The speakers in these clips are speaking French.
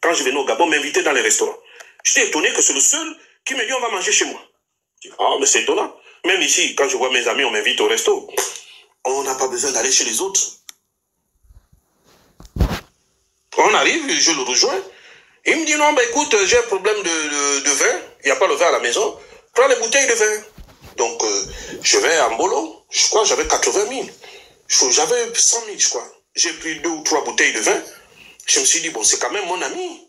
quand je venais au Gabon, m'inviter dans les restaurants. J'étais étonné que c'est le seul qui me dit on va manger chez moi. Je dis, ah, mais c'est étonnant. Même ici, quand je vois mes amis, on m'invite au resto. On n'a pas besoin d'aller chez les autres. On arrive, je le rejoins. Il me dit, non, bah, écoute, j'ai un problème de vin. Il n'y a pas le vin à la maison. Prends les bouteilles de vin. Donc, je vais à Mbolo. Je crois j'avais 80 000. J'avais 100 000, je crois. J'ai pris 2 ou 3 bouteilles de vin. Je me suis dit, bon, c'est quand même mon ami.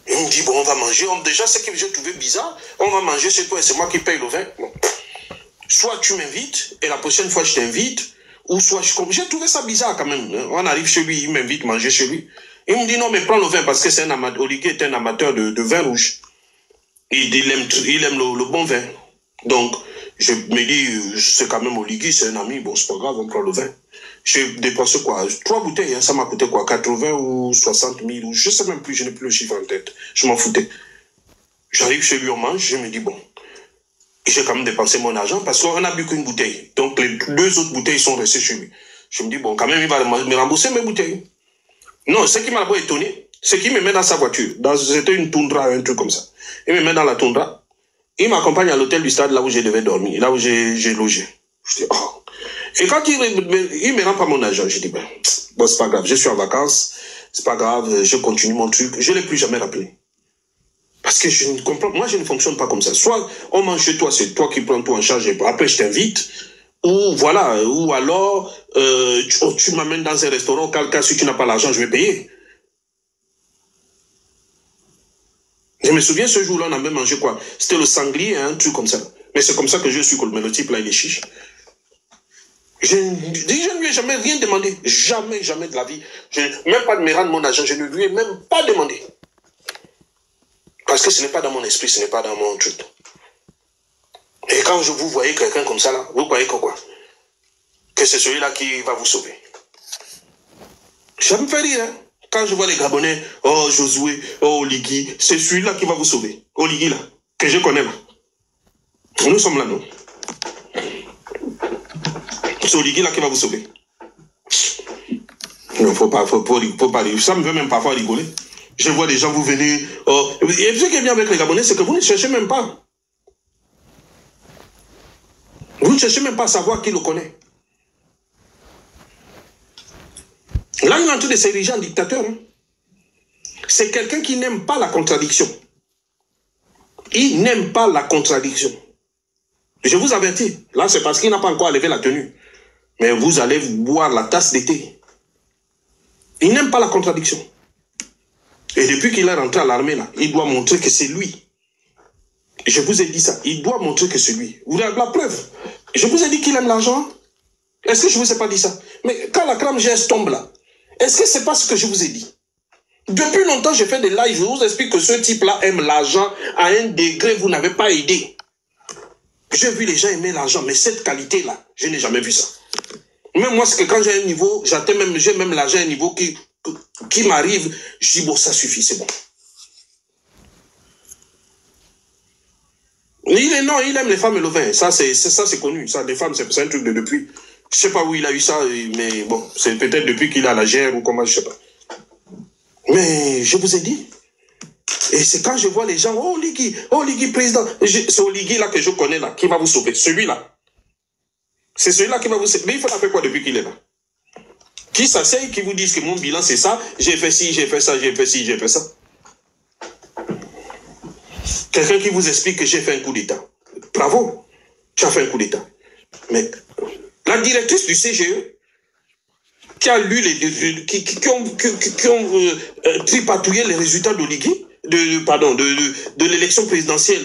Il me dit, bon, on va manger. Déjà, ce que j'ai trouvé bizarre, on va manger chez toi et c'est moi qui paye le vin. Bon. Soit tu m'invites et la prochaine fois je t'invite, ou soit je... J'ai trouvé ça bizarre quand même. On arrive chez lui, il m'invite à manger chez lui. Il me dit, non, mais prends le vin parce que c'est un amateur. Olivier est un amateur de vin rouge. Il aime le bon vin. Donc, je me dis, c'est quand même Olivier, c'est un ami. Bon, c'est pas grave, on prend le vin. J'ai dépensé quoi? 3 bouteilles, hein, ça m'a coûté quoi? 80 ou 60 000, ou je sais même plus, je n'ai plus le chiffre en tête. Je m'en foutais. J'arrive chez lui, on mange, je me dis, bon, j'ai quand même dépensé mon argent parce qu'on n'a bu qu'une bouteille. Donc, les 2 autres bouteilles sont restées chez lui. Je me dis, bon, quand même, il va me rembourser mes bouteilles. Non, ce qui m'a d'abord étonné, c'est qu'il me met dans sa voiture. C'était une toundra, un truc comme ça. Il me met dans la toundra. Il m'accompagne à l'hôtel du stade, là où je devais dormir, là où j'ai logé. Je dis, oh. Et quand il me rend pas mon argent, je dis, ben, bon, c'est pas grave, je suis en vacances, c'est pas grave, je continue mon truc. Je ne l'ai plus jamais rappelé. Parce que je ne comprends, moi je ne fonctionne pas comme ça. Soit on mange chez toi, c'est toi qui prends tout en charge, et après je t'invite, ou voilà, ou alors tu m'amènes dans un restaurant, auquel cas si tu n'as pas l'argent, je vais payer. Je me souviens ce jour-là, on a même mangé quoi? C'était le sanglier, un truc comme ça. Mais c'est comme ça que je suis, mais le type là, il est chiche. Je ne lui ai jamais rien demandé. Jamais, jamais de la vie. Même pas de me rendre mon argent, je ne lui ai même pas demandé. Parce que ce n'est pas dans mon esprit, ce n'est pas dans mon truc. Et quand vous voyez quelqu'un comme ça là, vous croyez que quoi? Que c'est celui-là qui va vous sauver. Ça me fait rire, hein? Quand je vois les Gabonais, oh Josué, oh Oligui, c'est celui-là qui va vous sauver. Oligui là, que je connais là. Nous sommes là, non? C'est Oligui là qui va vous sauver. Non, faut pas rire. Ça me fait même parfois rigoler. Je vois des gens, vous venez, oh, et ce qui est bien avec les Gabonais, c'est que vous ne cherchez même pas. Vous ne cherchez même pas à savoir qui le connaît. Là, il est en train de s'ériger en dictateur. Hein. C'est quelqu'un qui n'aime pas la contradiction. Il n'aime pas la contradiction. Je vous avertis. Là, c'est parce qu'il n'a pas encore enlevé la tenue. Mais vous allez boire la tasse d'été. Il n'aime pas la contradiction. Et depuis qu'il est rentré à l'armée, là, il doit montrer que c'est lui. Je vous ai dit ça. Il doit montrer que c'est lui. Vous avez la preuve. Je vous ai dit qu'il aime l'argent. Est-ce que je ne vous ai pas dit ça? Mais quand la crème GS tombe là, est-ce que c'est pas ce que je vous ai dit? Depuis longtemps, j'ai fait des lives, je vous explique que ce type-là aime l'argent à un degré, vous n'avez pas aidé. J'ai vu les gens aimer l'argent, mais cette qualité-là, je n'ai jamais vu ça. Même moi, c'est que quand j'ai un niveau, j'ai même l'argent à un niveau qui m'arrive, je dis, bon, ça suffit, c'est bon. Il aime les femmes et le vin. Ça, c'est connu. Ça, les femmes, c'est un truc de depuis. Je ne sais pas où il a eu ça, mais bon, c'est peut-être depuis qu'il a la gère ou comment, je ne sais pas. Mais je vous ai dit. Et c'est quand je vois les gens, oh Oligui, président. C'est Oligui là que je connais là, qui va vous sauver. Celui-là. C'est celui-là qui va vous sauver. Mais il faut faire quoi depuis qu'il est là? Qui s'asseye, qui vous disent que mon bilan c'est ça, j'ai fait ci, j'ai fait ça, j'ai fait ci, j'ai fait ça. Quelqu'un qui vous explique que j'ai fait un coup d'État. Bravo, tu as fait un coup d'État. Mais la directrice du CGE, qui a lu qui ont tripatouillé les résultats d'Oligui, de l'élection présidentielle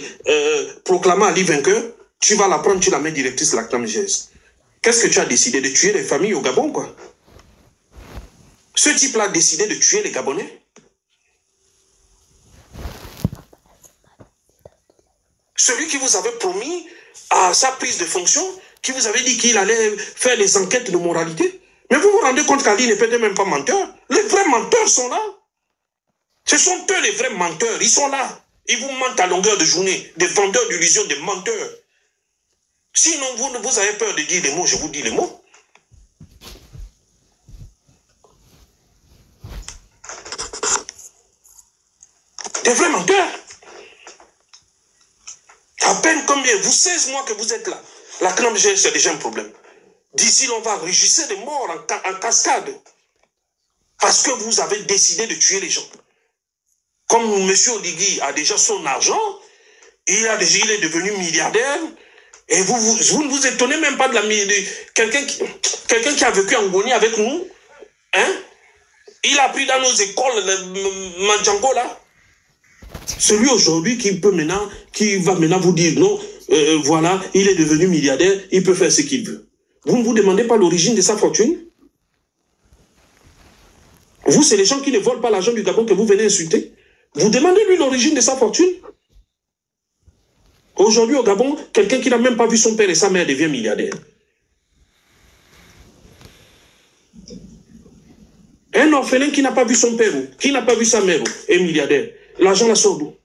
proclamant Ali vainqueur, tu vas la prendre, tu la mets directrice de la CNAMGS. Qu'est-ce que tu as décidé? De tuer les familles au Gabon, quoi? Ce type-là a décidé de tuer les Gabonais. Celui qui vous avait promis à sa prise de fonction, qui vous avait dit qu'il allait faire les enquêtes de moralité. Mais vous vous rendez compte qu'Ali n'est peut-être même pas menteur. Les vrais menteurs sont là. Ce sont eux les vrais menteurs. Ils sont là. Ils vous mentent à longueur de journée. Des vendeurs d'illusions, des menteurs. Sinon, vous avez peur de dire les mots, je vous dis les mots. Des vrais menteurs. À peine combien? Vous 16 mois que vous êtes là. La CNAMG, c'est déjà un problème. D'ici, on va enregistrer des morts en cascade. Parce que vous avez décidé de tuer les gens. Comme M. Oligui a déjà son argent, il est devenu milliardaire, et vous ne vous étonnez même pas de quelqu'un qui a vécu en Goni avec nous, hein? Il a pris dans nos écoles le Mandjango là. Celui aujourd'hui qui va maintenant vous dire non, voilà, il est devenu milliardaire, il peut faire ce qu'il veut. Vous ne vous demandez pas l'origine de sa fortune? Vous, c'est les gens qui ne volent pas l'argent du Gabon que vous venez insulter. Vous demandez lui l'origine de sa fortune? Aujourd'hui au Gabon, quelqu'un qui n'a même pas vu son père et sa mère devient milliardaire. Un orphelin qui n'a pas vu son père, qui n'a pas vu sa mère, est milliardaire. L'argent la sort d'où?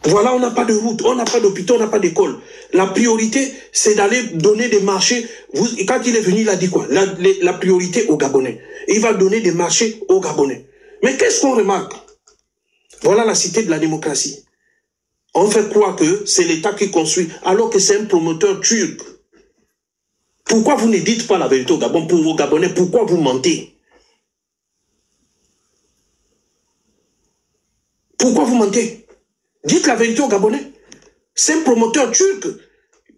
Voilà, on n'a pas de route, on n'a pas d'hôpital, on n'a pas d'école. La priorité, c'est d'aller donner des marchés. Quand il est venu, il a dit quoi? La priorité aux Gabonais. Il va donner des marchés aux Gabonais. Mais qu'est-ce qu'on remarque? Voilà la cité de la démocratie. On fait croire que c'est l'État qui construit, alors que c'est un promoteur turc. Pourquoi vous ne dites pas la vérité au Gabon pour vos Gabonais? Pourquoi vous mentez? Pourquoi vous mentez? Dites la vérité aux Gabonais. C'est un promoteur turc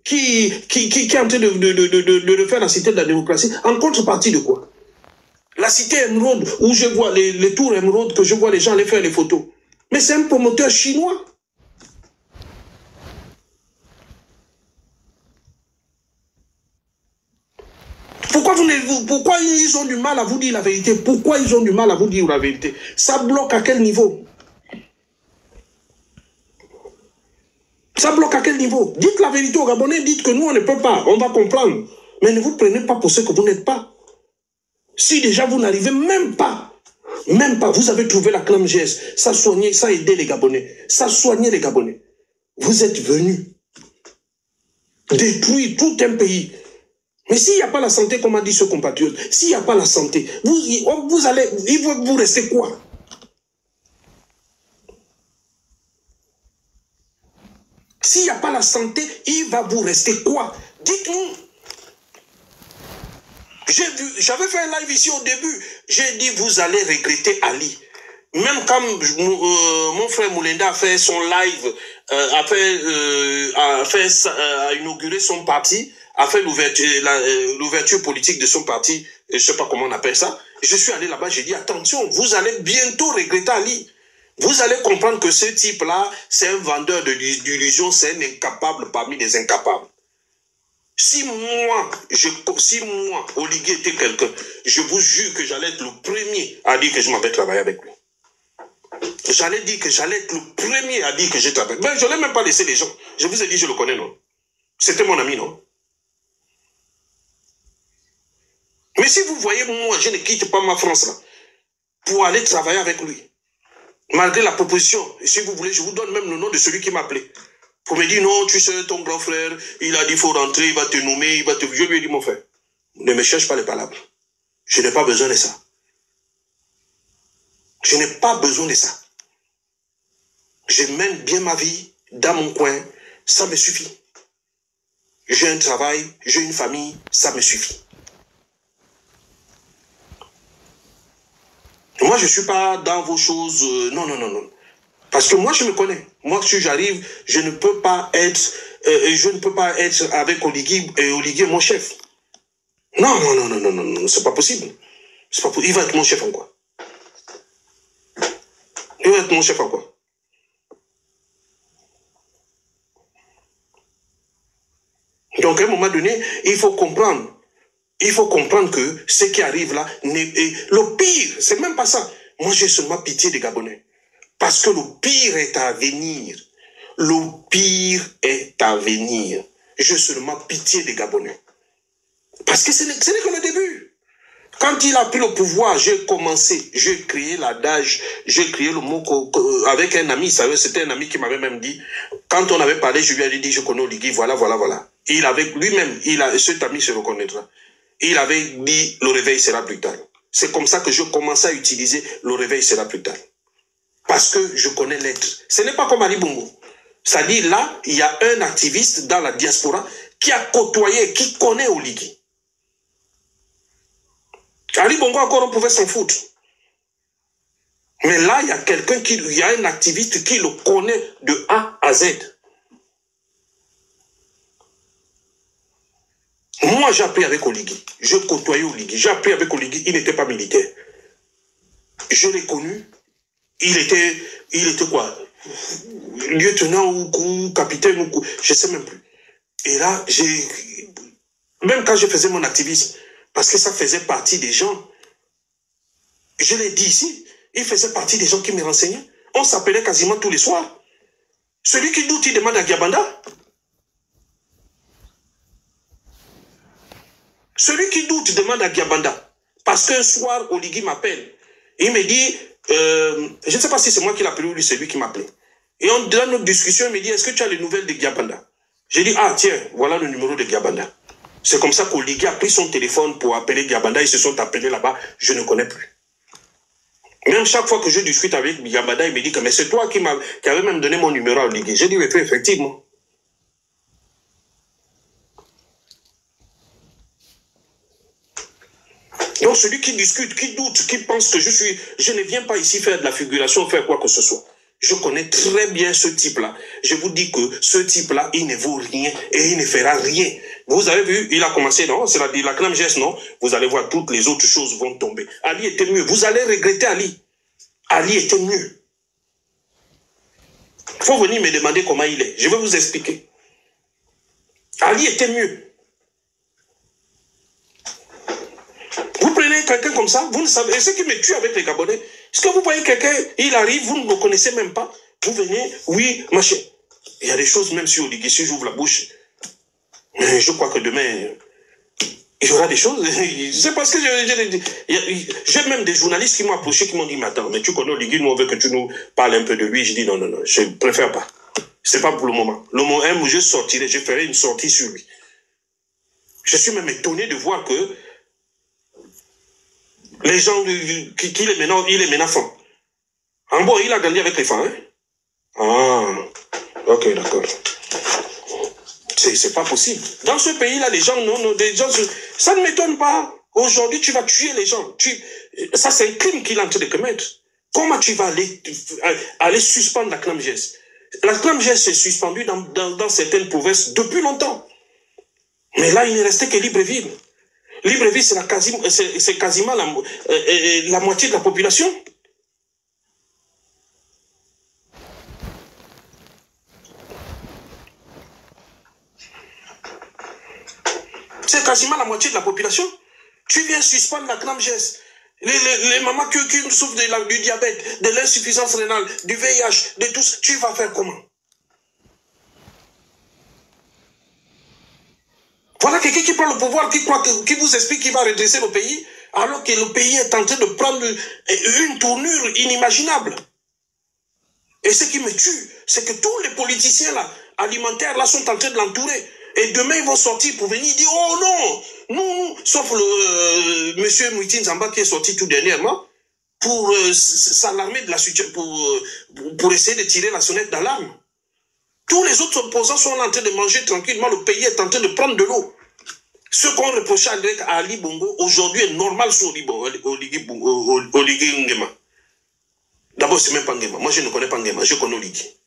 qui est en train de refaire la cité de la démocratie. En contrepartie de quoi? La cité émeraude, où je vois les tours émeraude, que je vois les gens aller faire les photos. Mais c'est un promoteur chinois. Pourquoi ils ont du mal à vous dire la vérité? Pourquoi ils ont du mal à vous dire la vérité? Ça bloque à quel niveau? Ça bloque à quel niveau? Dites la vérité aux Gabonais, dites que nous on ne peut pas, on va comprendre. Mais ne vous prenez pas pour ce que vous n'êtes pas. Si déjà vous n'arrivez même pas, vous avez trouvé la CNAMGS, ça soignait, ça aidait les Gabonais, ça soignait les Gabonais. Vous êtes venus détruire tout un pays. Mais s'il n'y a pas la santé, comme a dit ce compatriote, s'il n'y a pas la santé, il va vous rester quoi? S'il n'y a pas la santé, il va vous rester quoi? Dites-nous. J'avais fait un live ici au début. J'ai dit, vous allez regretter Ali. Même quand mon frère Moulenda a fait son live, a inauguré son parti, a fait l'ouverture politique de son parti, je ne sais pas comment on appelle ça. Je suis allé là-bas, j'ai dit, attention, vous allez bientôt regretter Ali. Vous allez comprendre que ce type-là, c'est un vendeur d'illusions, c'est un incapable parmi les incapables. Si moi, Oligui était quelqu'un, je vous jure que j'allais être le premier à dire que je m'en vais travailler avec lui. J'allais dire que j'allais être le premier à dire que je travaille. Ben, je ne l'ai même pas laissé les gens. Je vous ai dit, je le connais, non? C'était mon ami, non? Mais si vous voyez, moi, je ne quitte pas ma France, là, pour aller travailler avec lui. Malgré la proposition, si vous voulez, je vous donne même le nom de celui qui m'a appelé. Pour me dire, non, tu sais, ton grand frère, il a dit, il faut rentrer, il va te nommer, Je lui ai dit, mon frère, ne me cherche pas les palabres. Je n'ai pas besoin de ça. Je n'ai pas besoin de ça. Je mène bien ma vie dans mon coin, ça me suffit. J'ai un travail, j'ai une famille, ça me suffit. Moi, je ne suis pas dans vos choses, non. Parce que moi, je me connais. Moi, si j'arrive, je ne peux pas être avec Oligui, et Oligui est mon chef. Non, c'est pas possible. Il va être mon chef en quoi? Il va être mon chef en quoi? Donc, à un moment donné, il faut comprendre. Il faut comprendre que ce qui arrive là, le pire, c'est même pas ça. Moi, j'ai seulement pitié des Gabonais. Parce que le pire est à venir. Le pire est à venir. J'ai seulement pitié des Gabonais. Parce que ce n'est que le début. Quand il a pris le pouvoir, j'ai créé l'adage, j'ai créé le mot avec un ami, c'était un ami qui m'avait même dit, quand on avait parlé, je lui avais dit, je connais Oligui, voilà. Il avait lui-même, cet ami se reconnaîtra. il avait dit le réveil sera brutal. C'est comme ça que je commençais à utiliser le réveil sera brutal. Parce que je connais l'être. Ce n'est pas comme Ali Bongo. C'est-à-dire là, il y a un activiste dans la diaspora qui a côtoyé, qui connaît Oligui. Ali Bongo encore, on pouvait s'en foutre. Mais là, il y a quelqu'un qui, il y a un activiste qui le connaît de A à Z. Moi, j'ai appris avec Oligui. Je côtoyais Oligui. J'ai appris avec Oligui. Il n'était pas militaire. Je l'ai connu. Il était quoi? Lieutenant ou capitaine ou je ne sais même plus. Et là, même quand je faisais mon activisme, parce que ça faisait partie des gens, je l'ai dit ici, il faisait partie des gens qui me renseignaient. On s'appelait quasiment tous les soirs. Celui qui doute, il demande à Giabanda. Celui qui doute demande à Giabanda. Parce qu'un soir, Oligui m'appelle. Il me dit, je ne sais pas si c'est moi qui l'ai appelé ou c'est lui qui m'appelait. Et dans notre discussion, il me dit, est-ce que tu as les nouvelles de Giabanda? J'ai dit, ah tiens, voilà le numéro de Giabanda. C'est comme ça qu'Oligui a pris son téléphone pour appeler Giabanda. Ils se sont appelés là-bas. Je ne connais plus. Même chaque fois que je discute avec Giabanda, il me dit que mais c'est toi qui avait même donné mon numéro à Oligui. J'ai dit, oui, effectivement. Donc celui qui discute, qui doute, qui pense que je ne viens pas ici faire de la figuration, faire quoi que ce soit. Je connais très bien ce type-là. Je vous dis que ce type-là, il ne vaut rien et il ne fera rien. Vous avez vu, il a commencé, non? C'est la crème geste, non? Vous allez voir, toutes les autres choses vont tomber. Ali était mieux. Vous allez regretter Ali. Ali était mieux. Il faut venir me demander comment il est. Je vais vous expliquer. Ali était mieux. Vous prenez quelqu'un comme ça, vous ne savez, et ce qui me tue avec les Gabonais, est-ce que vous voyez quelqu'un, il arrive, vous ne le connaissez même pas, vous venez, oui, machin. Il y a des choses, même si Oligui, si j'ouvre la bouche, mais je crois que demain, il y aura des choses. C'est parce que j'ai même des journalistes qui m'ont approché, qui m'ont dit, mais attends, mais tu connais Oligui, nous on veut que tu nous parles un peu de lui. Je dis, non, je préfère pas. C'est pas pour le moment. Le moment où je sortirai, je ferai une sortie sur lui. Je suis même étonné de voir que les gens, il est maintenant fort. En bon, il a gagné avec les femmes. Hein? Ah, ok, d'accord. C'est pas possible. Dans ce pays-là, les gens, ça ne m'étonne pas. Aujourd'hui, tu vas tuer les gens. Ça, c'est un crime qu'il est en train de commettre. Comment tu vas aller suspendre la CNAMGS? La CNAMGS est suspendue dans certaines provinces depuis longtemps. Mais là, il ne restait que Libreville. Libreville, c'est quasiment la moitié de la population. C'est quasiment la moitié de la population. Tu viens suspendre la CNAMGS. Les mamans qui souffrent du diabète, de l'insuffisance rénale, du VIH, de tout ça, tu vas faire comment? Voilà quelqu'un qui prend le pouvoir, qui vous explique qu'il va redresser le pays, alors que le pays est en train de prendre une tournure inimaginable. Et ce qui me tue, c'est que tous les politiciens là, alimentaires là, sont en train de l'entourer. Et demain, ils vont sortir pour venir dire, oh non, nous, sauf le monsieur Mouitine Zamba qui est sorti tout dernièrement, pour s'alarmer de la situation, pour essayer de tirer la sonnette d'alarme. Tous les autres opposants sont en train de manger tranquillement. Le pays est en train de prendre de l'eau. Ce qu'on reprochait à Ali Bongo, aujourd'hui est normal sur Oligui Nguema. D'abord, c'est même pas Nguema. Moi, je ne connais pas Nguema. Je connais Oligui.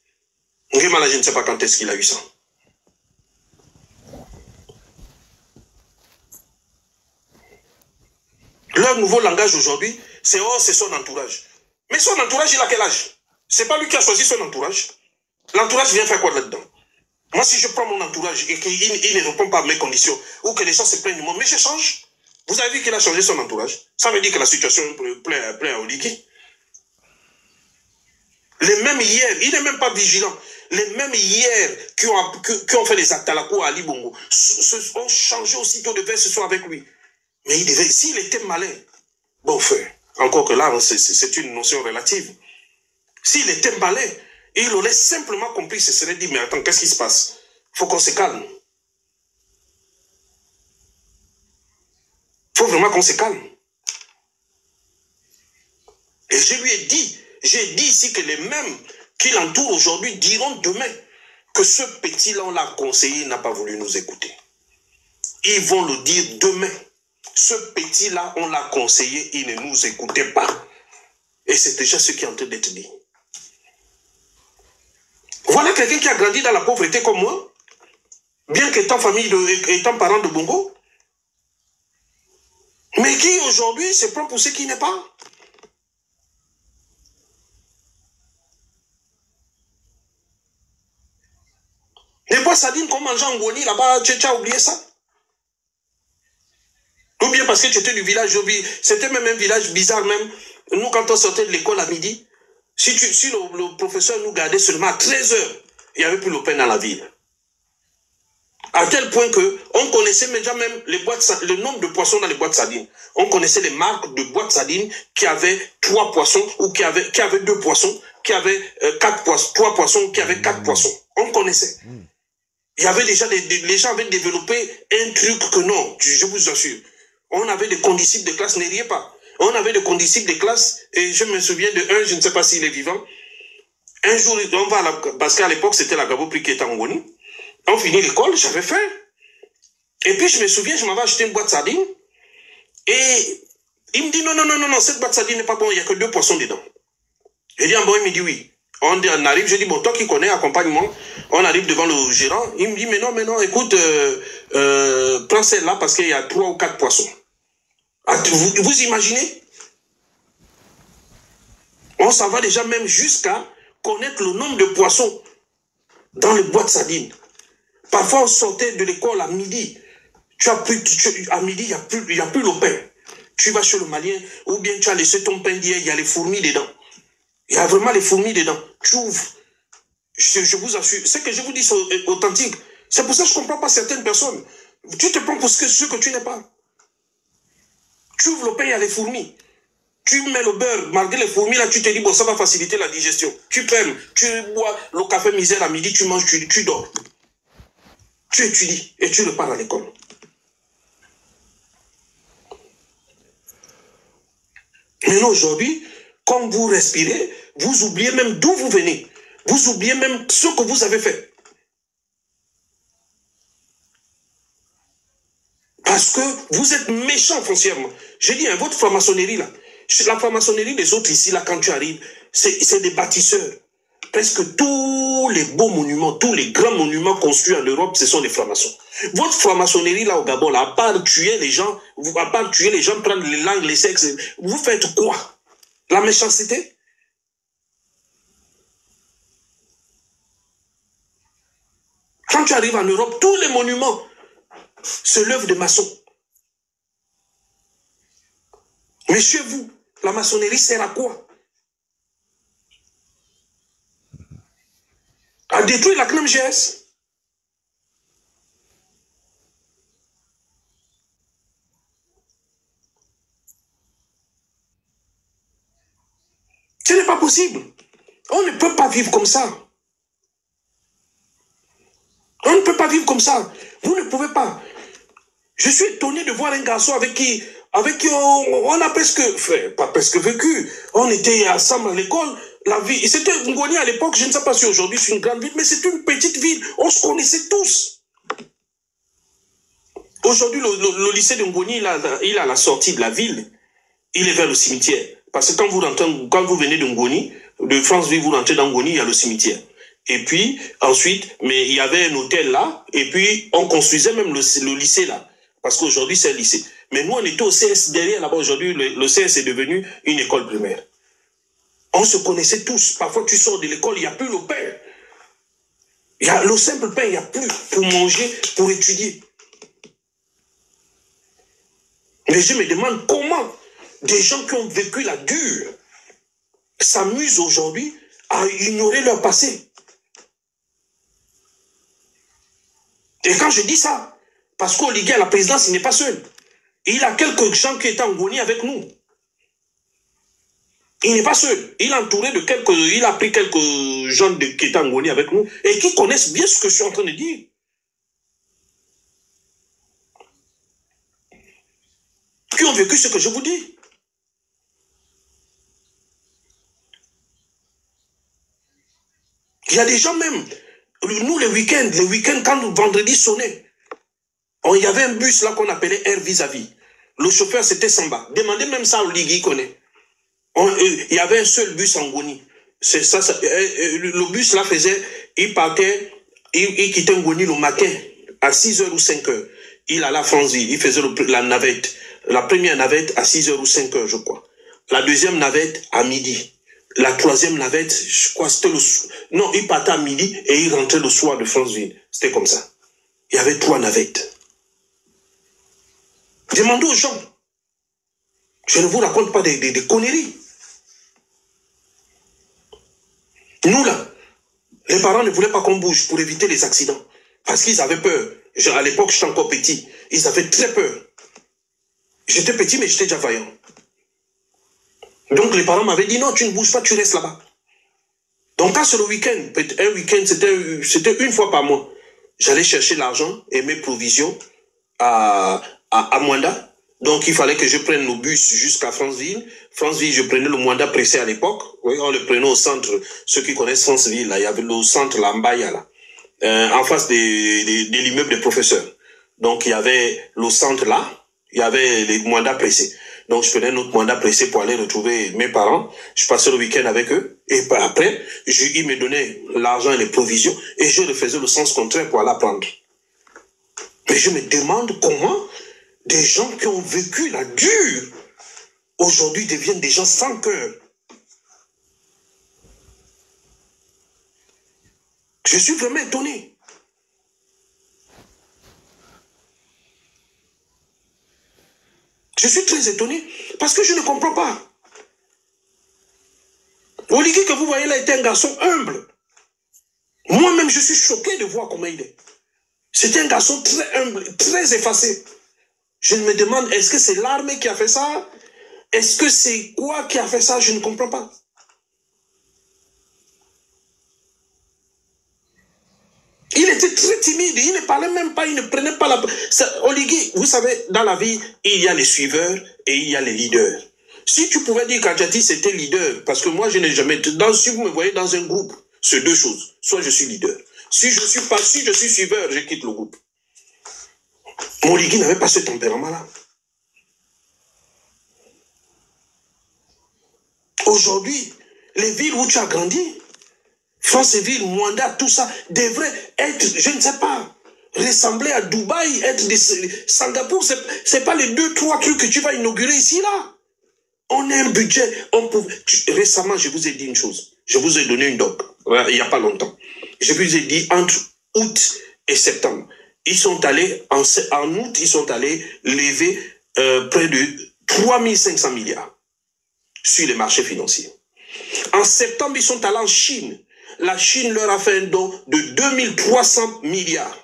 Nguema, là, je ne sais pas quand est-ce qu'il a eu ça. Leur nouveau langage aujourd'hui, c'est son entourage. Mais son entourage, il a quel âge? C'est pas lui qui a choisi son entourage. L'entourage vient faire quoi là-dedans? Moi, si je prends mon entourage et qu'il ne répond pas à mes conditions, ou que les gens se plaignent du monde, mais je change. Vous avez vu qu'il a changé son entourage. Ça veut dire que la situation plaît à Oligui. Les mêmes hier, il n'est même pas vigilant. Les mêmes hier qui ont fait les actes à la cour à Ali Bongo ont changé aussitôt de veste, ce soir avec lui. Mais s'il était malin, bon fait, encore que là, c'est une notion relative. S'il était malin, il aurait simplement compris, se serait dit, mais attends, qu'est-ce qui se passe? Il faut qu'on se calme. vraiment qu'on se calme. Et je lui ai dit, j'ai dit ici que les mêmes qui l'entourent aujourd'hui diront demain que ce petit-là, on l'a conseillé, il n'a pas voulu nous écouter. Ils vont le dire demain. Ce petit-là, on l'a conseillé, il ne nous écoutait pas. Et c'est déjà ce qui est en train d'être dit. Voilà quelqu'un qui a grandi dans la pauvreté comme moi, bien qu'étant étant parent de Bongo, mais qui aujourd'hui se prend pour ce qui n'est pas. Les bois sardines qu'on mangeait en Goni, là-bas, tu as oublié ça? Ou bien parce que tu étais du village, c'était même un village bizarre même. Nous, quand on sortait de l'école à midi, si le professeur nous gardait seulement à 13 h, il n'y avait plus le pain dans la ville. À tel point qu'on connaissait déjà même le nombre de poissons dans les boîtes sardines. On connaissait les marques de boîtes sardines qui avaient 3 poissons ou qui avaient 2 poissons, qui avaient 4 poissons, 3 poissons, qui avaient 4 poissons. On connaissait. Il y avait déjà les gens avaient développé un truc que non, je vous assure. On avait des condisciples de classe, ne riez pas. On avait des condisciples de classe, et je me souviens de un, je ne sais pas s'il est vivant. Un jour, on va parce qu'à l'époque, c'était la Gabo Prix qui était en Goni. On finit l'école, j'avais faim. Et puis, je me souviens, je m'avais acheté une boîte de sardines. Et il me dit, non, cette boîte de sardines n'est pas bonne, il n'y a que 2 poissons dedans. Je dis, bon, il me dit oui. On arrive, je dis, bon, toi qui connais, accompagne-moi. On arrive devant le gérant. Il me dit, mais non, écoute, prends celle-là parce qu'il y a 3 ou 4 poissons. Vous imaginez? On s'en va déjà même jusqu'à connaître le nombre de poissons dans les boîtes de sardines. Parfois, on sortait de l'école à midi. À midi, il n'y a plus le pain. Tu vas chez le Malien, ou bien tu as laissé ton pain d'hier, il y a les fourmis dedans. Il y a vraiment les fourmis dedans. Tu ouvres. Je vous assure. Ce que je vous dis, c'est authentique. C'est pour ça que je ne comprends pas certaines personnes. Tu te prends pour ce que tu n'es pas. Tu ouvres le pain, il y a les fourmis. Tu mets le beurre, malgré les fourmis, là, tu te dis, bon, ça va faciliter la digestion. Tu perds, tu bois le café misère à midi, tu manges, tu dors. Tu étudies et tu repars à l'école. Maintenant, aujourd'hui, quand vous respirez, vous oubliez même d'où vous venez. Vous oubliez même ce que vous avez fait. Parce que vous êtes méchant foncièrement. J'ai dit, votre franc-maçonnerie, là, la franc-maçonnerie des autres ici, là, quand tu arrives, c'est des bâtisseurs. Presque tous les beaux monuments, tous les grands monuments construits en Europe, ce sont des francs-maçons. Votre franc-maçonnerie, là, au Gabon, là, à part tuer les gens, prendre les langues, les sexes, vous faites quoi? La méchanceté? Quand tu arrives en Europe, tous les monuments c'est l'œuvre de maçons. Mais chez vous, la maçonnerie sert à quoi? À détruire la CNMGS. Ce n'est pas possible. On ne peut pas vivre comme ça. On ne peut pas vivre comme ça. Vous ne pouvez pas. Je suis étonné de voir un garçon avec qui on a presque, pas presque vécu. On était ensemble à l'école. La vie, c'était Ngoni à l'époque, je ne sais pas si aujourd'hui c'est une grande ville, mais c'est une petite ville. On se connaissait tous. Aujourd'hui, le lycée de Ngoni, il a la sortie de la ville. Il est vers le cimetière. Parce que quand vous venez de Ngoni, de Franceville, vous rentrez dans Ngoni, il y a le cimetière. Et puis, ensuite, mais il y avait un hôtel là, et puis on construisait même le lycée là. Parce qu'aujourd'hui, c'est un lycée. Mais nous, on était au CS derrière là-bas. Aujourd'hui, le CS est devenu une école primaire. On se connaissait tous. Parfois, tu sors de l'école, il n'y a plus le pain. Il y a le simple pain, il n'y a plus pour manger, pour étudier. Mais je me demande comment des gens qui ont vécu la dure s'amusent aujourd'hui à ignorer leur passé. Et quand je dis ça, parce qu'Oligui à la présidence, il n'est pas seul. Il a quelques gens qui étaient en Ngoni avec nous. Il n'est pas seul. Il a pris quelques gens qui étaient en Ngoni avec nous et qui connaissent bien ce que je suis en train de dire. qui ont vécu ce que je vous dis. Il y a des gens même, nous les week-ends, quand le vendredi sonnait, il y avait un bus là qu'on appelait Air Vis-à-vis. Le chauffeur c'était Samba. Demandez même ça au Ligui connaît. Il y avait un seul bus en Ngoni. Le bus là faisait, il partait, il quittait Ngoni le matin à 6h ou 5h. Il allait à Franceville, il faisait la navette. La première navette à 6h ou 5h, je crois. La deuxième navette à midi. La troisième navette, je crois, c'était le soir. Non, il partait à midi et il rentrait le soir de Franceville. C'était comme ça. Il y avait 3 navettes. Demandez aux gens. Je ne vous raconte pas des conneries. Nous, là, les parents ne voulaient pas qu'on bouge pour éviter les accidents. Parce qu'ils avaient peur. À l'époque, j'étais encore petit. Ils avaient très peur. J'étais petit, mais j'étais déjà vaillant. Donc, les parents m'avaient dit, non, tu ne bouges pas, tu restes là-bas. Donc, quand c'est le week-end, un week-end, c'était une fois par mois, j'allais chercher l'argent et mes provisions à Mwanda. Donc, il fallait que je prenne le bus jusqu'à Franceville. Franceville, je prenais le Mwanda pressé à l'époque. Oui, on le prenait au centre. Ceux qui connaissent Franceville, là, il y avait le centre Lambaya, là. En face de l'immeuble des professeurs. Donc, il y avait le centre là. Il y avait les Mwanda pressés. Donc, je prenais notre Mwanda pressé pour aller retrouver mes parents. Je passais le week-end avec eux. Et après, ils me donnaient l'argent et les provisions. Et je refaisais le sens contraire pour aller prendre. Mais je me demande comment des gens qui ont vécu la dure, aujourd'hui deviennent des gens sans cœur. Je suis vraiment étonné. Je suis très étonné parce que je ne comprends pas. Oligui que vous voyez là était un garçon humble. Moi-même, je suis choqué de voir comment il est. C'était un garçon très humble, très effacé. Je me demande, est-ce que c'est l'armée qui a fait ça? Est-ce que c'est quoi qui a fait ça? Je ne comprends pas. Il était très timide, il ne parlait même pas, il ne prenait pas la... Oligui, vous savez, dans la vie, il y a les suiveurs et il y a les leaders. Si tu pouvais dire qu'Adjati c'était leader, parce que moi je n'ai jamais... Si vous me voyez dans un groupe, c'est 2 choses. Soit je suis leader. Si je suis suiveur, je quitte le groupe. Oligui n'avait pas ce tempérament-là. Aujourd'hui, les villes où tu as grandi, Franceville, Mwanda, tout ça, devrait être, je ne sais pas, ressembler à Dubaï, être Singapour, c'est pas les 2-3 trucs que tu vas inaugurer ici, là. On a un budget, récemment, je vous ai dit une chose, je vous ai donné une doc, il n'y a pas longtemps. Je vous ai dit, entre août et septembre, ils sont allés, en août, ils sont allés lever près de 3500 milliards sur les marchés financiers. En septembre, ils sont allés en Chine. La Chine leur a fait un don de 2300 milliards.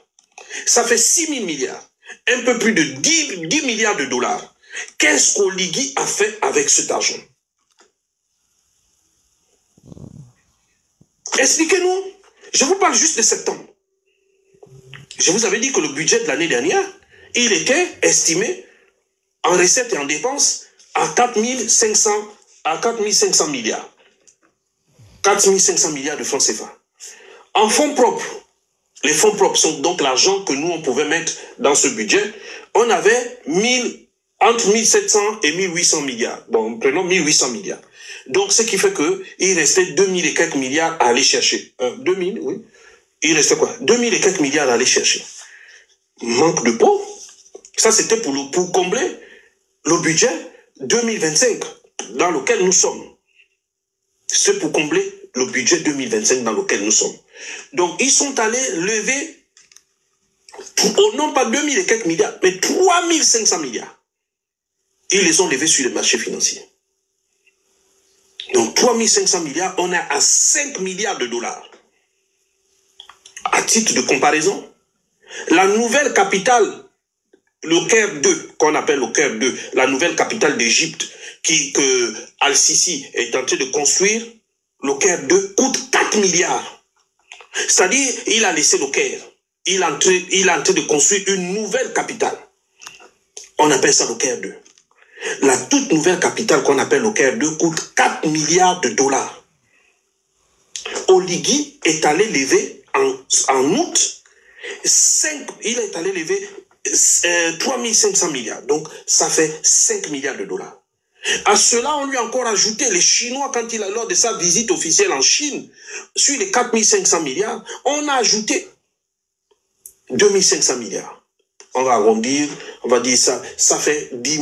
Ça fait 6000 milliards. Un peu plus de 10 milliards de dollars. Qu'est-ce qu'Oligui a fait avec cet argent? Expliquez-nous. Je vous parle juste de septembre. Je vous avais dit que le budget de l'année dernière, il était estimé en recettes et en dépenses à 4500 milliards. 4500 milliards de francs CFA. En fonds propres, les fonds propres sont donc l'argent que nous, on pouvait mettre dans ce budget. On avait entre 1700 et 1800 milliards. Bon, prenons 1800 milliards. Donc, ce qui fait qu'il restait 2000 et quelques milliards à aller chercher. 2000, oui. Il restait quoi? 2000 et quelques milliards à aller chercher. Manque de peau. Ça, c'était pour combler le budget 2025 dans lequel nous sommes. C'est pour combler le budget 2025 dans lequel nous sommes. Donc, ils sont allés lever, non pas 2000 et quelques milliards, mais 3500 milliards. Ils les ont levés sur les marchés financiers. Donc, 3500 milliards, on est à 5 milliards de dollars. À titre de comparaison, la nouvelle capitale, le Caire 2, qu'on appelle le Caire 2, la nouvelle capitale d'Égypte, que Al-Sisi est en train de construire, le Caire 2 coûte 4 milliards. C'est-à-dire, il a laissé le Caire. Il est en train de construire une nouvelle capitale. On appelle ça le Caire 2. La toute nouvelle capitale qu'on appelle le Caire 2 coûte 4 milliards de dollars. Oligui est allé lever en août, il est allé lever 3500 milliards. Donc, ça fait 5 milliards de dollars. À cela, on lui a encore ajouté, les Chinois, quand lors de sa visite officielle en Chine, sur les 4500 milliards, on a ajouté 2500 milliards. On va arrondir, on va dire ça, ça fait 10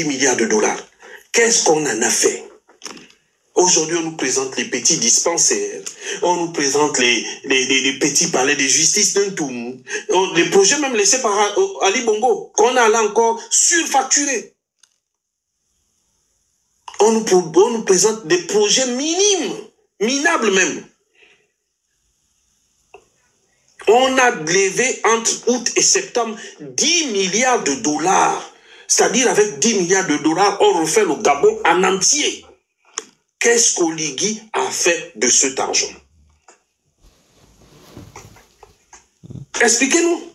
milliards de dollars. Qu'est-ce qu'on en a fait? Aujourd'hui, on nous présente les petits dispensaires, on nous présente les petits palais de justice d'un tout, les projets même laissés par Ali Bongo, qu'on a là encore surfacturés. On nous présente des projets minimes, minables même. On a levé entre août et septembre 10 milliards de dollars. C'est-à-dire avec 10 milliards de dollars, on refait le Gabon en entier. Qu'est-ce qu'Oligui a fait de cet argent? Expliquez-nous.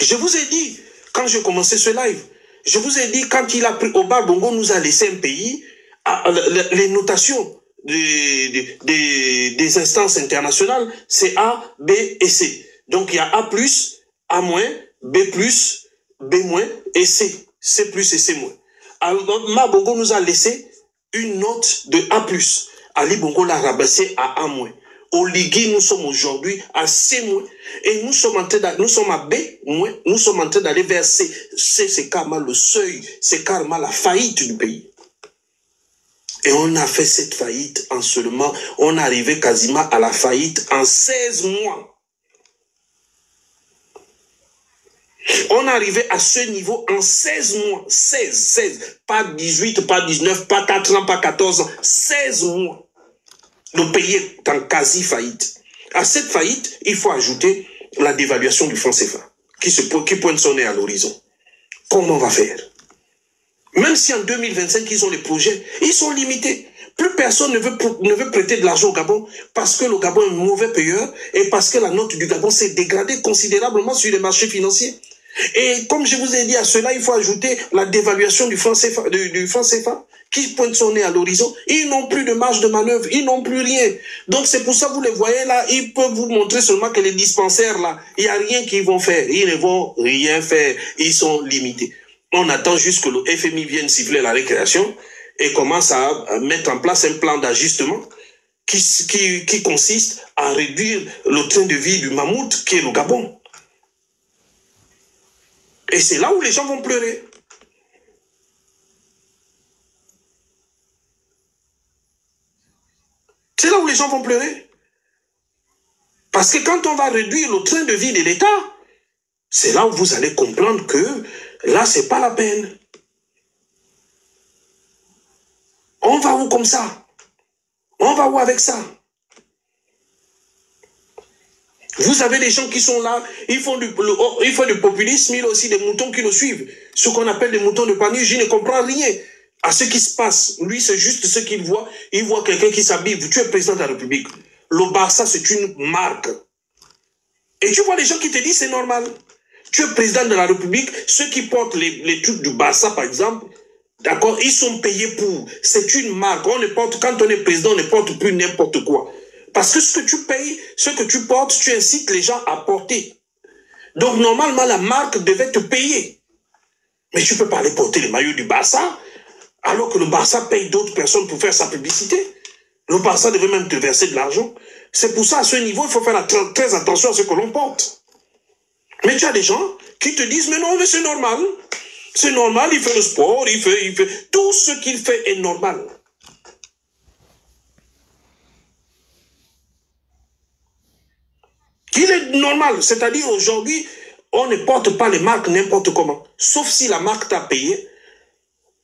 Je vous ai dit, quand j'ai commencé ce live, je vous ai dit, quand il a pris Omar Bongo nous a laissé un pays, les notations des instances internationales, c'est A, B et C. Donc il y a A+, A-, B+, B- et C. C+ et C-. Omar Bongo nous a laissé une note de A+. Ali Bongo l'a rabaissé à A-. Oligui, nous sommes aujourd'hui à C-, et nous sommes à B-, nous sommes en train d'aller vers C. C, c'est carrément le seuil, c'est carrément la faillite du pays. Et on a fait cette faillite en seulement, on est arrivé quasiment à la faillite en 16 mois. On est arrivé à ce niveau en 16 mois. 16, pas 18, pas 19, pas 4 ans, pas 14 ans, 16 mois. Le pays est en quasi-faillite. À cette faillite, il faut ajouter la dévaluation du franc CFA, qui pointe son nez à l'horizon. Comment on va faire? Même si en 2025, ils ont les projets, ils sont limités. Plus personne ne veut prêter de l'argent au Gabon parce que le Gabon est un mauvais payeur et parce que la note du Gabon s'est dégradée considérablement sur les marchés financiers. Et comme je vous ai dit, à cela, il faut ajouter la dévaluation du franc CFA qui pointe son nez à l'horizon. Ils n'ont plus de marge de manœuvre, ils n'ont plus rien. Donc c'est pour ça que vous les voyez là, ils peuvent vous montrer seulement que les dispensaires là, il n'y a rien qu'ils vont faire. Ils ne vont rien faire, ils sont limités. On attend juste que le FMI vienne siffler la récréation et commence à mettre en place un plan d'ajustement qui consiste à réduire le train de vie du mammouth qui est le Gabon. Et c'est là où les gens vont pleurer. C'est là où les gens vont pleurer. Parce que quand on va réduire le train de vie de l'État, c'est là où vous allez comprendre que là, c'est pas la peine. On va où comme ça? On va où avec ça? Vous avez des gens qui sont là, ils font du populisme, il y a aussi des moutons qui le suivent. Ce qu'on appelle des moutons de panier, je ne comprends rien à ce qui se passe. Lui, c'est juste ce qu'il voit. Il voit quelqu'un qui s'habille. Tu es président de la République. Le Barça, c'est une marque. Et tu vois les gens qui te disent c'est normal. Tu es président de la République, ceux qui portent les trucs du Barça, par exemple, d'accord, ils sont payés pour. C'est une marque. On ne porte, quand on est président, on ne porte plus n'importe quoi. Parce que ce que tu payes, ce que tu portes, tu incites les gens à porter. Donc, normalement, la marque devait te payer. Mais tu ne peux pas aller porter les maillots du Barça, alors que le Barça paye d'autres personnes pour faire sa publicité. Le Barça devait même te verser de l'argent. C'est pour ça, à ce niveau, il faut faire très attention à ce que l'on porte. Mais tu as des gens qui te disent, mais non, mais c'est normal. C'est normal, il fait le sport, il fait... Tout ce qu'il fait est normal. Il est normal. C'est-à-dire, aujourd'hui, on ne porte pas les marques n'importe comment. Sauf si la marque t'a payé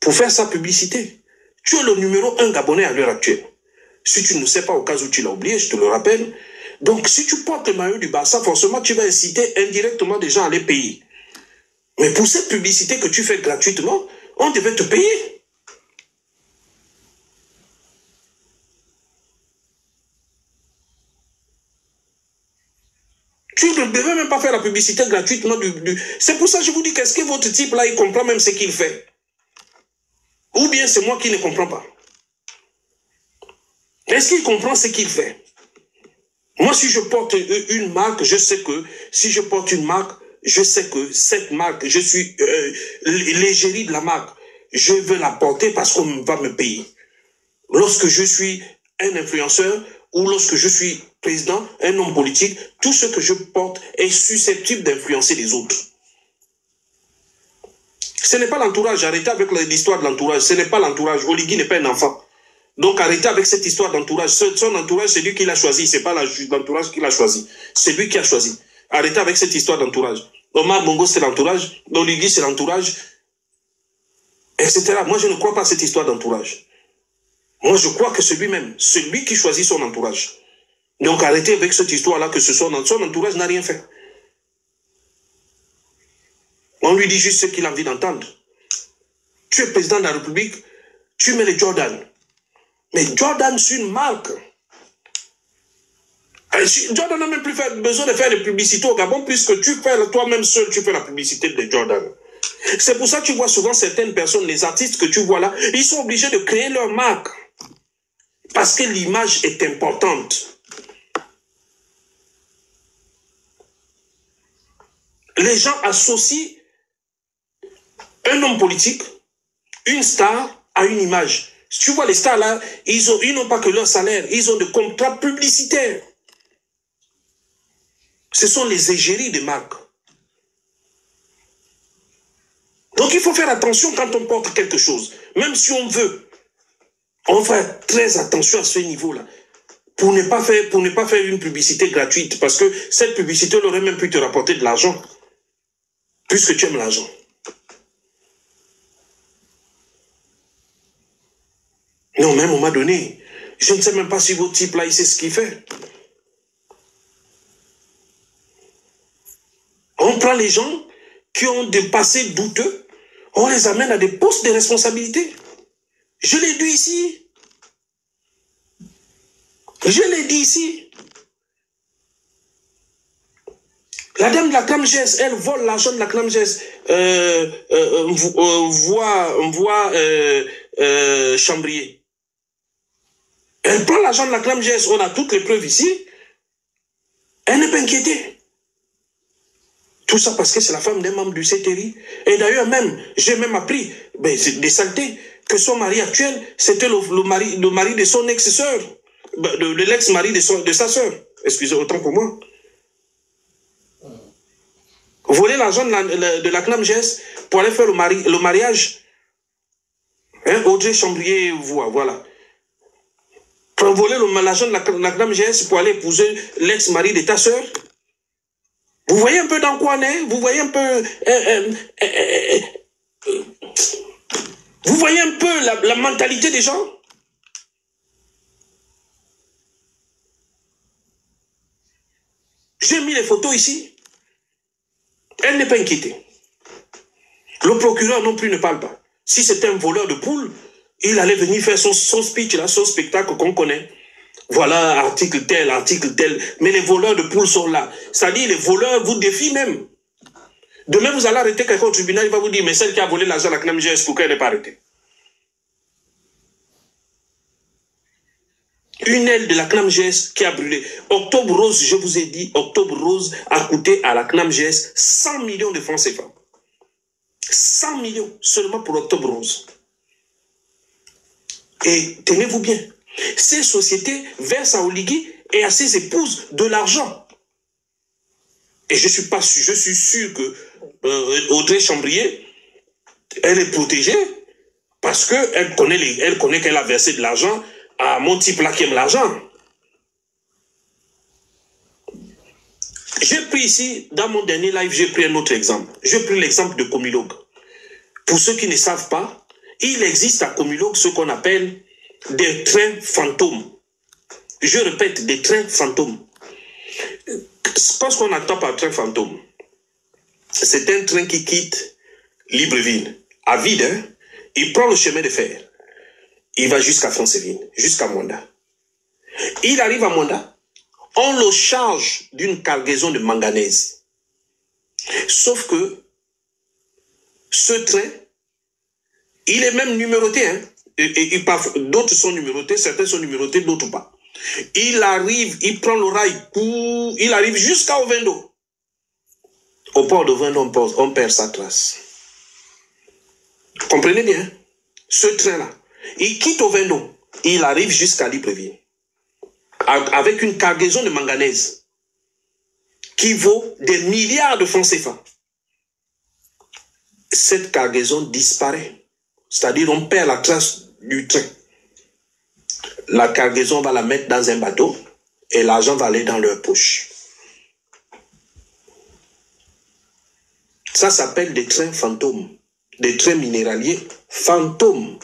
pour faire sa publicité. Tu es le numéro 1 Gabonais à l'heure actuelle. Si tu ne sais pas, au cas où tu l'as oublié, je te le rappelle. Donc, si tu portes le maillot du Barça, forcément, tu vas inciter indirectement des gens à les payer. Mais pour cette publicité que tu fais gratuitement, on devait te payer. Tu ne devais même pas faire la publicité gratuite. C'est pour ça que je vous dis qu'est-ce que votre type là, il comprend même ce qu'il fait. Ou bien c'est moi qui ne comprends pas. Est-ce qu'il comprend ce qu'il fait? Moi, si je porte une marque, je sais que si je porte une marque, je sais que cette marque, je suis l'égérie de la marque. Je veux la porter parce qu'on va me payer. Lorsque je suis un influenceur ou lorsque je suis président, un homme politique, tout ce que je porte est susceptible d'influencer les autres. Ce n'est pas l'entourage. Arrêtez avec l'histoire de l'entourage. Ce n'est pas l'entourage. Oligui n'est pas un enfant. Donc arrêtez avec cette histoire d'entourage. Son entourage, c'est lui qui l'a choisi. Ce n'est pas l'entourage qui l'a choisi. C'est lui qui a choisi. Arrêtez avec cette histoire d'entourage. Omar Bongo, c'est l'entourage. Oligui, c'est l'entourage. Etc. Moi, je ne crois pas à cette histoire d'entourage. Moi, je crois que c'est lui-même. C'est lui qui choisit son entourage. Donc arrêtez avec cette histoire-là que son entourage n'a rien fait. On lui dit juste ce qu'il a envie d'entendre. Tu es président de la République, tu mets les Jordan. Mais Jordan, c'est une marque. Jordan n'a même plus besoin de faire de publicité au Gabon, puisque tu fais toi-même seul, tu fais la publicité de Jordan. C'est pour ça que tu vois souvent certaines personnes, les artistes que tu vois là, ils sont obligés de créer leur marque. Parce que l'image est importante. Les gens associent un homme politique, une star, à une image. Tu vois les stars là, ils n'ont pas que leur salaire, ils ont des contrats publicitaires. Ce sont les égéries des marques. Donc il faut faire attention quand on porte quelque chose. Même si on veut, on fait très attention à ce niveau-là. Pour ne pas faire une publicité gratuite. Parce que cette publicité aurait même pu te rapporter de l'argent. Puisque tu aimes l'argent. Non, mais à un moment donné, je ne sais même pas si votre type là, il sait ce qu'il fait. On prend les gens qui ont des passés douteux, on les amène à des postes de responsabilité. Je l'ai dit ici. Je l'ai dit ici. La dame de la CNAMGS, elle vole l'argent de la CNAMGS. Chambrier. Elle prend l'argent de la CNAMGS, on a toutes les preuves ici. Elle n'est pas inquiétée. Tout ça parce que c'est la femme d'un membre du CTRI. Et d'ailleurs même, j'ai même appris, des saletés, que son mari actuel, c'était le mari de son ex-sœur, de l'ex-mari de sa sœur. Excusez, autant pour moi. Voler l'argent de la CNAMGS pour aller faire le mariage. Hein, Audrey Chambrier, voilà. Pour voler l'argent de la CNAMGS pour aller épouser l'ex-mari de ta sœur. Vous voyez un peu dans quoi on est? Vous voyez un peu... vous voyez un peu la mentalité des gens? J'ai mis les photos ici. Elle n'est pas inquiétée. Le procureur non plus ne parle pas. Si c'était un voleur de poules, il allait venir faire son speech, là, son spectacle qu'on connaît. Voilà, article tel. Mais les voleurs de poules sont là. C'est-à-dire, les voleurs vous défient même. Demain, vous allez arrêter quelqu'un au tribunal, il va vous dire, mais celle qui a volé l'argent de la CNAMGS, pourquoi elle n'est pas arrêtée? Une aile de la CNAMGS qui a brûlé. Octobre Rose, je vous ai dit, Octobre Rose a coûté à la CNAMGS 100 millions de francs CFA. 100 millions seulement pour Octobre Rose. Et tenez-vous bien, ces sociétés versent à Oligui et à ses épouses de l'argent. Et je suis sûr que Audrey Chambrier, elle est protégée parce qu'elle connaît qu'elle a versé de l'argent à mon type là qui aime l'argent. J'ai pris ici, dans mon dernier live, j'ai pris un autre exemple. J'ai pris l'exemple de Comilog. Pour ceux qui ne savent pas, il existe à Comilog ce qu'on appelle des trains fantômes. Je répète, des trains fantômes. Qu'est-ce qu'on entend par train fantôme? C'est un train qui quitte Libreville, à vide, hein? Il prend le chemin de fer. Il va jusqu'à Franceville, jusqu'à Monda. Il arrive à Monda. on le charge d'une cargaison de manganèse. Sauf que ce train, il est même numéroté. Hein? D'autres sont numérotés, certains sont numérotés, d'autres pas. Il arrive, il prend le rail, il arrive jusqu'à Ovendo. Au port d'Ovendo, on perd sa trace. Comprenez bien, ce train-là, il quitte Ovendo, il arrive jusqu'à Libreville, avec une cargaison de manganèse qui vaut des milliards de francs CFA. Cette cargaison disparaît. C'est-à-dire on perd la trace du train. La cargaison, on va la mettre dans un bateau et l'argent va aller dans leur poche. Ça s'appelle des trains fantômes, des trains minéraliers fantômes.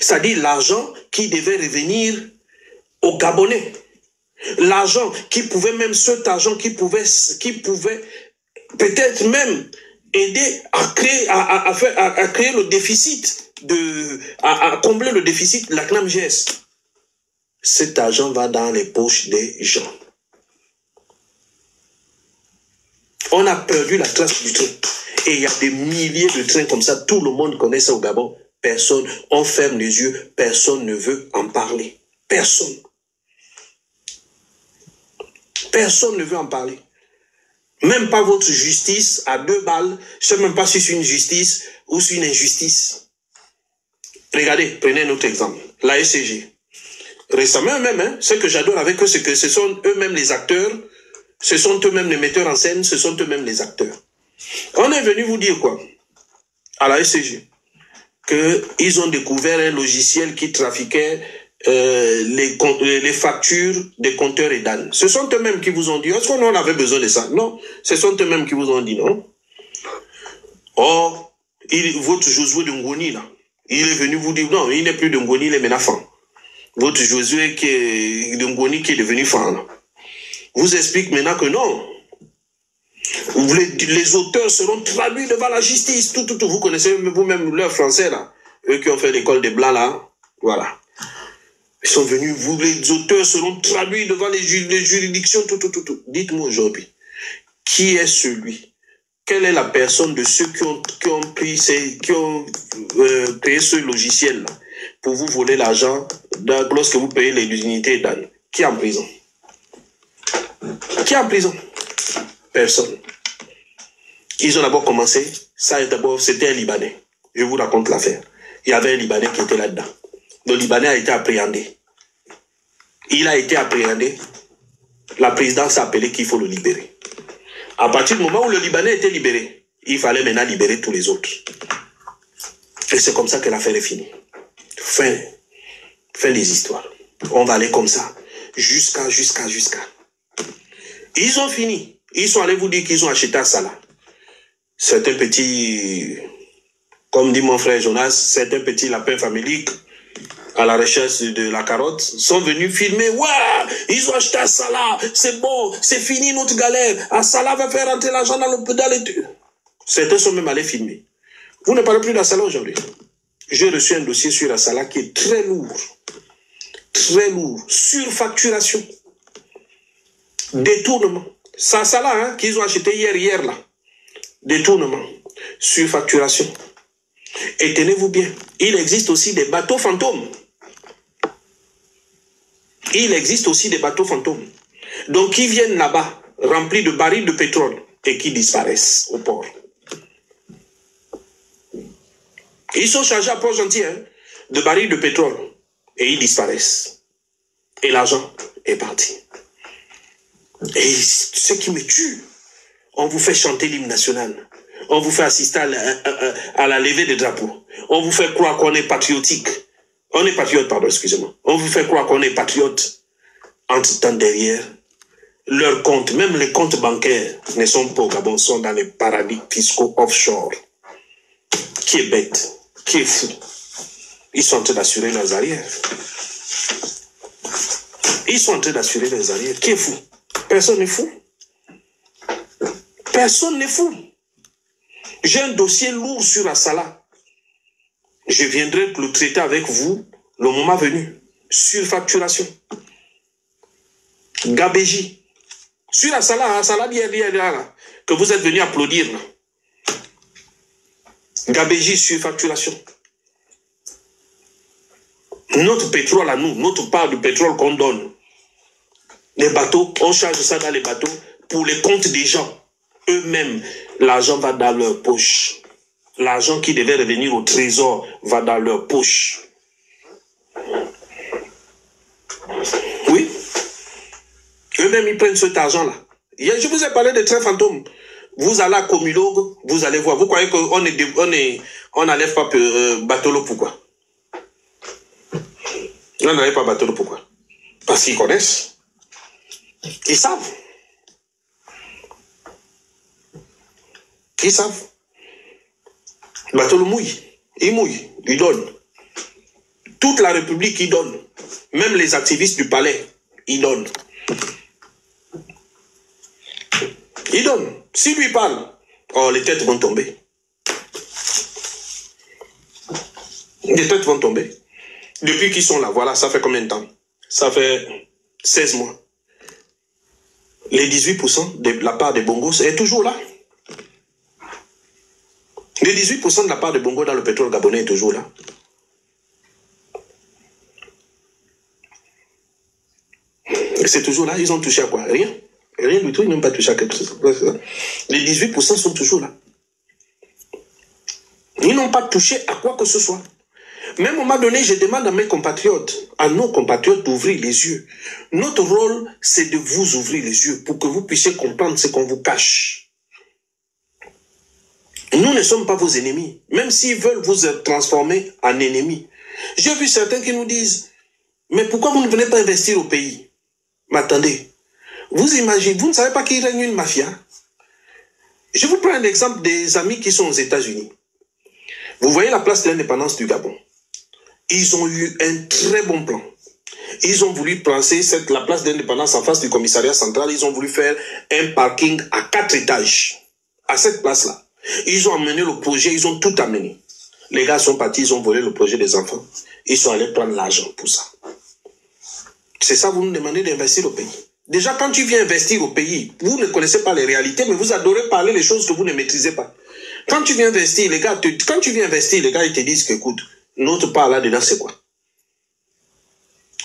C'est-à-dire l'argent qui devait revenir aux Gabonais. L'argent qui pouvait même, cet argent qui pouvait peut-être même aider à créer le déficit, à combler le déficit de la CNAMGS. Cet argent va dans les poches des gens. On a perdu la trace du train. Et il y a des milliers de trains comme ça. Tout le monde connaît ça au Gabon. Personne, on ferme les yeux. Personne ne veut en parler. Personne. Personne ne veut en parler. Même pas votre justice à 2 balles. Je ne sais même pas si c'est une justice ou c'est une injustice. Regardez, prenez un autre exemple. La SCG. Récemment même, hein, ce que j'adore avec eux, c'est que ce sont eux-mêmes les acteurs, ce sont eux-mêmes les metteurs en scène, ce sont eux-mêmes les acteurs. On est venu vous dire quoi? À la SCG. Qu'ils ont découvert un logiciel qui trafiquait les factures des compteurs et d'ânes. Ce sont eux-mêmes qui vous ont dit, est-ce qu'on avait besoin de ça? Non, ce sont eux-mêmes qui vous ont dit non. Or, votre Josué de Ngoni, là, il est venu vous dire, non, il n'est plus de Ngoni, il est maintenant fan. Votre Josué qui est de Ngoni qui est devenu fan. Vous explique maintenant que non. Les auteurs seront traduits devant la justice. Tout. Vous connaissez vous-même leur français, là. Eux qui ont fait l'école des Blancs, là. Voilà. Ils sont venus, les auteurs seront traduits devant les juridictions, tout. Dites-moi aujourd'hui, qui est celui? Quelle est la personne de ceux qui ont créé ce logiciel-là pour vous voler l'argent lorsque vous payez les unités d'âne? Qui est en prison? Qui est en prison? Personne. Ils ont d'abord commencé, c'était un Libanais. Je vous raconte l'affaire. Il y avait un Libanais qui était là-dedans. Le Libanais a été appréhendé. Il a été appréhendé. La présidence a appelé qu'il faut le libérer. À partir du moment où le Libanais était libéré, il fallait maintenant libérer tous les autres. Et c'est comme ça que l'affaire est finie. Fin des histoires. On va aller comme ça. Jusqu'à. Ils ont fini. Ils sont allés vous dire qu'ils ont acheté à Salah. Certains petits, comme dit mon frère Jonas, certains petits lapins faméliques à la recherche de la carotte sont venus filmer. Waouh, ils ont acheté à Salah, c'est bon, c'est fini notre galère. À Salah va faire rentrer l'argent dans les deux. Certains sont même allés filmer. Vous ne parlez plus d'Assala aujourd'hui. J'ai reçu un dossier sur Assala qui est très lourd. Très lourd. Surfacturation. Détournement. C'est Assala hein, qu'ils ont acheté hier là. Détournement. Surfacturation. Et tenez-vous bien, il existe aussi des bateaux fantômes. Il existe aussi des bateaux fantômes. Donc, qui viennent là-bas, remplis de barils de pétrole, et qui disparaissent au port. Ils sont chargés à Port-Gentil hein, de barils de pétrole, et ils disparaissent. Et l'argent est parti. Et ce qui me tue, on vous fait chanter l'hymne national. On vous fait assister à la levée des drapeaux. On vous fait croire qu'on est patriotique. On est patriote, pardon, excusez-moi. On vous fait croire qu'on est patriote. Entre-temps, derrière, leurs comptes, même les comptes bancaires, ne sont pas au Gabon, sont dans les paradis fiscaux offshore. Qui est bête? Qui est fou? Ils sont en train d'assurer leurs arrières. Ils sont en train d'assurer leurs arrières. Qui est fou? Personne n'est fou. Personne n'est fou. J'ai un dossier lourd sur Assala. Je viendrai le traiter avec vous le moment venu. Surfacturation. Gabéji. Sur la salade que vous êtes venu applaudir. Gabéji sur facturation. Notre pétrole à nous, notre part du pétrole qu'on donne. Les bateaux, on charge ça dans les bateaux pour les comptes des gens. Eux-mêmes, l'argent va dans leur poche. L'argent qui devait revenir au trésor va dans leur poche. Oui. Eux-mêmes, ils prennent cet argent-là. Je vous ai parlé de trains fantômes. Vous allez à Comulog, vous allez voir. Vous croyez qu'on n'enlève pas Batolo, pourquoi? On n'enlève pas Batolo, pourquoi? Parce qu'ils connaissent. Ils savent. Ils savent. Batolo mouille. Il donne. Toute la République, il donne. Même les activistes du palais, ils donnent. Il donne. Si lui parle, oh, les têtes vont tomber. Les têtes vont tomber. Depuis qu'ils sont là, voilà, ça fait combien de temps? Ça fait 16 mois. Les 18% de la part des bongos est toujours là. Les 18% de la part des bongos dans le pétrole gabonais est toujours là. C'est toujours là. Ils ont touché à quoi? Rien. Rien du tout, ils n'ont pas touché à quelque chose. Les 18% sont toujours là. Ils n'ont pas touché à quoi que ce soit. Même à un moment donné, je demande à mes compatriotes, à nos compatriotes d'ouvrir les yeux. Notre rôle, c'est de vous ouvrir les yeux pour que vous puissiez comprendre ce qu'on vous cache. Nous ne sommes pas vos ennemis, même s'ils veulent vous transformer en ennemis. J'ai vu certains qui nous disent, mais pourquoi vous ne venez pas investir au pays? Mais attendez, vous imaginez, vous ne savez pas qu'il règne une mafia? Je vous prends un exemple des amis qui sont aux États-Unis. Vous voyez la place de l'indépendance du Gabon. Ils ont eu un très bon plan. Ils ont voulu placer la place d'indépendance en face du commissariat central. Ils ont voulu faire un parking à 4 étages. À cette place-là. Ils ont amené le projet, ils ont tout amené. Les gars sont partis, ils ont volé le projet des enfants. Ils sont allés prendre l'argent pour ça. C'est ça, vous nous demandez d'investir au pays. Déjà, quand tu viens investir au pays, vous ne connaissez pas les réalités, mais vous adorez parler les choses que vous ne maîtrisez pas. Quand tu viens investir, les gars, ils te disent qu'écoute, notre part là-dedans, c'est quoi?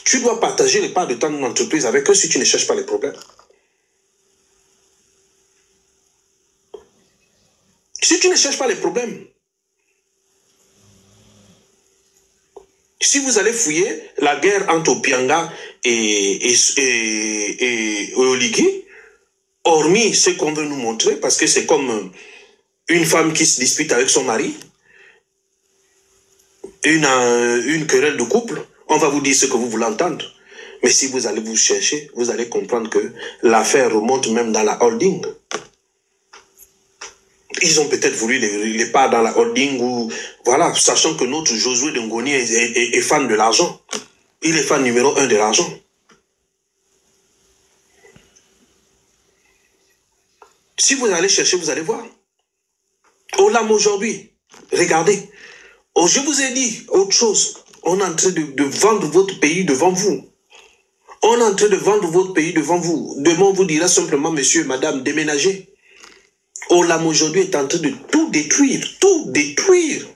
Tu dois partager les parts de ton entreprise avec eux si tu ne cherches pas les problèmes. Si tu ne cherches pas les problèmes, si vous allez fouiller la guerre entre Opianga et Oligui, hormis ce qu'on veut nous montrer, parce que c'est comme une femme qui se dispute avec son mari, une querelle de couple, on va vous dire ce que vous voulez entendre. Mais si vous allez vous chercher, vous allez comprendre que l'affaire remonte même dans la holding. Ils ont peut-être voulu les parts dans la holding, ou voilà, sachant que notre Josué de Ngoni est fan de l'argent. Il est fan numéro 1 de l'argent. Si vous allez chercher, vous allez voir. Olam aujourd'hui, regardez. Oh, je vous ai dit autre chose. On est en train de vendre votre pays devant vous. On est en train de vendre votre pays devant vous. Demain, on vous dira simplement, monsieur, madame, déménagez. Olam aujourd'hui est en train de tout détruire. Tout détruire.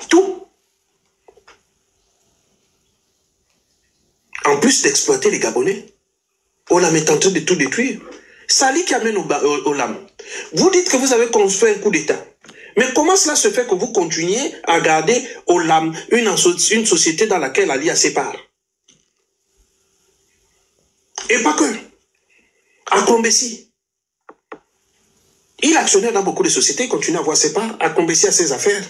Tout. En plus d'exploiter les Gabonais, Olam est en train de tout détruire. Sali qui amène Olam. Vous dites que vous avez construit un coup d'État. Mais comment cela se fait que vous continuez à garder Olam, une société dans laquelle Ali a ses parts? Et pas que. À Kombessi. Il est actionnaire dans beaucoup de sociétés, il continue à avoir ses parts. À Kombessi a ses affaires.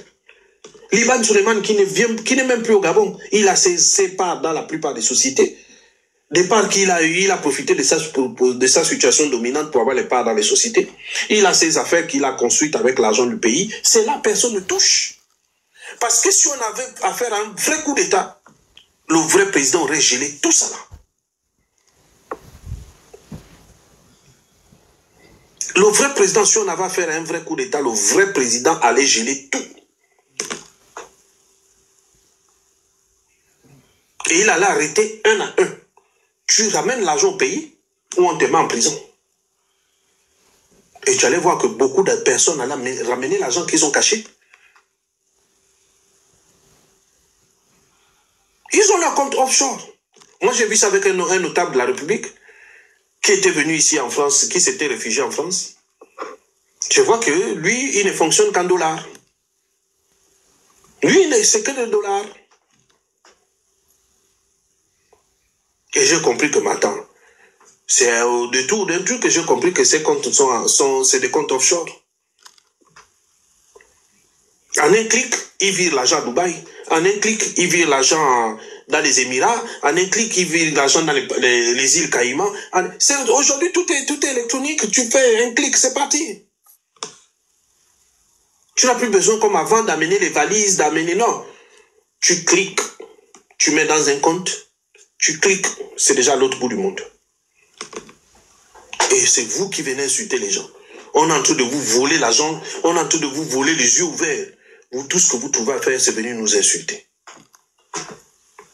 Liban Suleiman qui n'est même plus au Gabon, il a ses parts dans la plupart des sociétés. Des parts qu'il a eu, il a profité de sa situation dominante pour avoir les parts dans les sociétés. Il a ses affaires qu'il a construites avec l'argent du pays. C'est là personne ne touche. Parce que si on avait affaire à un vrai coup d'État, le vrai président aurait gelé tout ça là. Le vrai président, si on avait affaire à un vrai coup d'État, le vrai président allait geler tout. Et il allait arrêter un à un. Tu ramènes l'argent au pays ou on te met en prison. Et tu allais voir que beaucoup de personnes allaient ramener l'argent qu'ils ont caché. Ils ont leur compte offshore. Moi, j'ai vu ça avec un notable de la République qui était venu ici en France, qui s'était réfugié en France. Je vois que lui, il ne fonctionne qu'en dollars. Lui, c'est que des dollars. Et j'ai compris que maintenant, c'est au détour d'un truc que j'ai compris que ces comptes c'est des comptes offshore. En un clic, il vire l'argent à Dubaï. En un clic, il vire l'argent dans les Émirats. En un clic, il vire l'argent dans les îles Caïmans. Aujourd'hui, tout est électronique. Tu fais un clic, c'est parti. Tu n'as plus besoin comme avant d'amener les valises, d'amener... Non. Tu cliques, tu mets dans un compte, tu cliques, c'est déjà à l'autre bout du monde. Et c'est vous qui venez insulter les gens. On est en train de vous voler l'argent, on est en train de vous voler les yeux ouverts. Vous, tout ce que vous trouvez à faire, c'est venir nous insulter.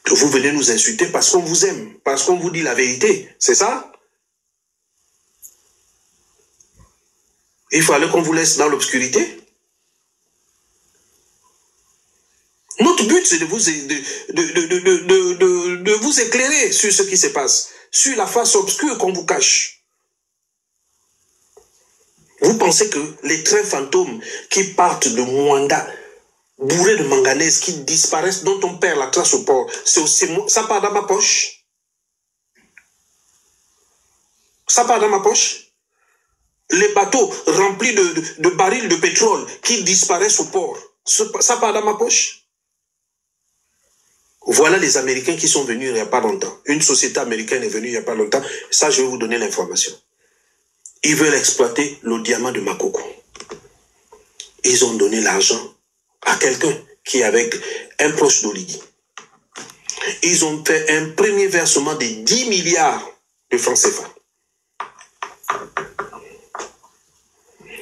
Vous venez nous insulter parce qu'on vous aime, parce qu'on vous dit la vérité. C'est ça? Il fallait qu'on vous laisse dans l'obscurité. Notre but, c'est de vous éclairer sur ce qui se passe, sur la face obscure qu'on vous cache. Vous pensez que les trains fantômes qui partent de Mwanda, bourrés de manganèse, qui disparaissent, dont on perd la trace au port, ça part dans ma poche? Ça part dans ma poche? Les bateaux remplis de barils de pétrole qui disparaissent au port, ça part dans ma poche? Voilà les Américains qui sont venus il n'y a pas longtemps. Une société américaine est venue il n'y a pas longtemps. Ça, je vais vous donner l'information. Ils veulent exploiter le diamant de Makoko. Ils ont donné l'argent à quelqu'un qui est avec un proche d'Oligui. Ils ont fait un premier versement de 10 milliards de francs CFA.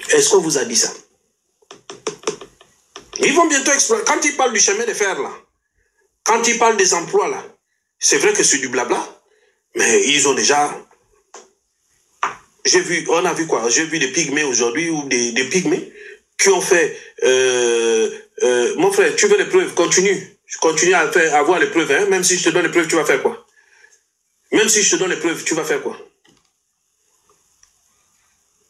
Est-ce qu'on vous a dit ça? Ils vont bientôt exploiter. Quand ils parlent du chemin de fer, là, quand ils parlent des emplois, là, c'est vrai que c'est du blabla, mais ils ont déjà... On a vu quoi? J'ai vu des pygmées aujourd'hui, ou des pygmées qui ont fait... mon frère, tu veux les preuves? Continue. Continue à avoir les preuves. Hein? Même si je te donne les preuves, tu vas faire quoi? Même si je te donne les preuves, tu vas faire quoi?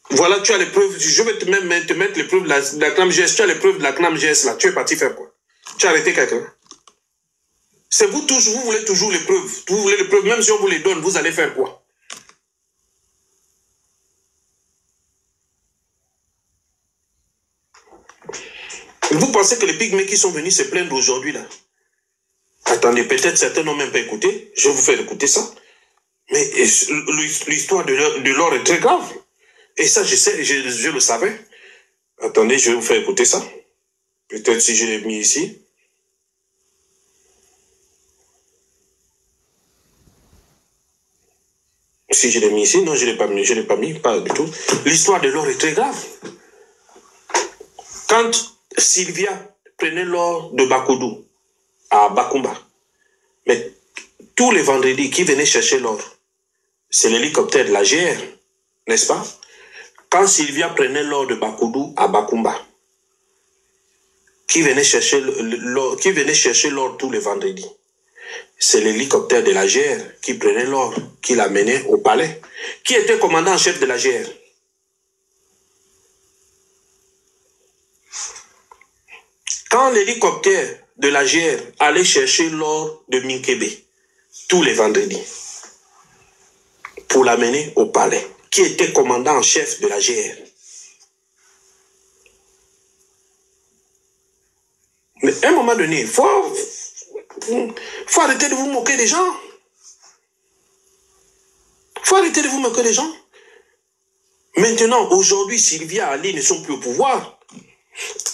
Voilà, tu as les preuves. Je vais même te mettre les preuves de la CNAM GS. Tu as les preuves de la CNAM GS, là. Tu es parti faire quoi? Tu as arrêté quelqu'un? C'est vous tous, vous voulez toujours les preuves. Vous voulez les preuves, même si on vous les donne, vous allez faire quoi? Vous pensez que les pygmées qui sont venus se plaindre aujourd'hui, là? Attendez, peut-être certains n'ont même pas écouté. Je vais vous faire écouter ça. Mais l'histoire de l'or est très grave. Et ça, je sais, je le savais. Attendez, je vais vous faire écouter ça. Peut-être si je l'ai mis ici. Si je l'ai mis ici, non, je ne l'ai pas mis, pas du tout. L'histoire de l'or est très grave. Quand Sylvia prenait l'or de Bakoudou à Bakumba, mais tous les vendredis, qui venait chercher l'or? C'est l'hélicoptère de la GR, n'est-ce pas? Quand Sylvia prenait l'or de Bakoudou à Bakumba, qui venait chercher l'or tous les vendredis? C'est l'hélicoptère de la GR qui prenait l'or, qui l'amenait au palais. Qui était commandant en chef de la GR? Quand l'hélicoptère de la GR allait chercher l'or de Minkebe, tous les vendredis, pour l'amener au palais, qui était commandant en chef de la GR? Mais à un moment donné, il faut arrêter de vous moquer des gens. Il faut arrêter de vous moquer des gens. Maintenant, aujourd'hui, Sylvia et Ali ne sont plus au pouvoir.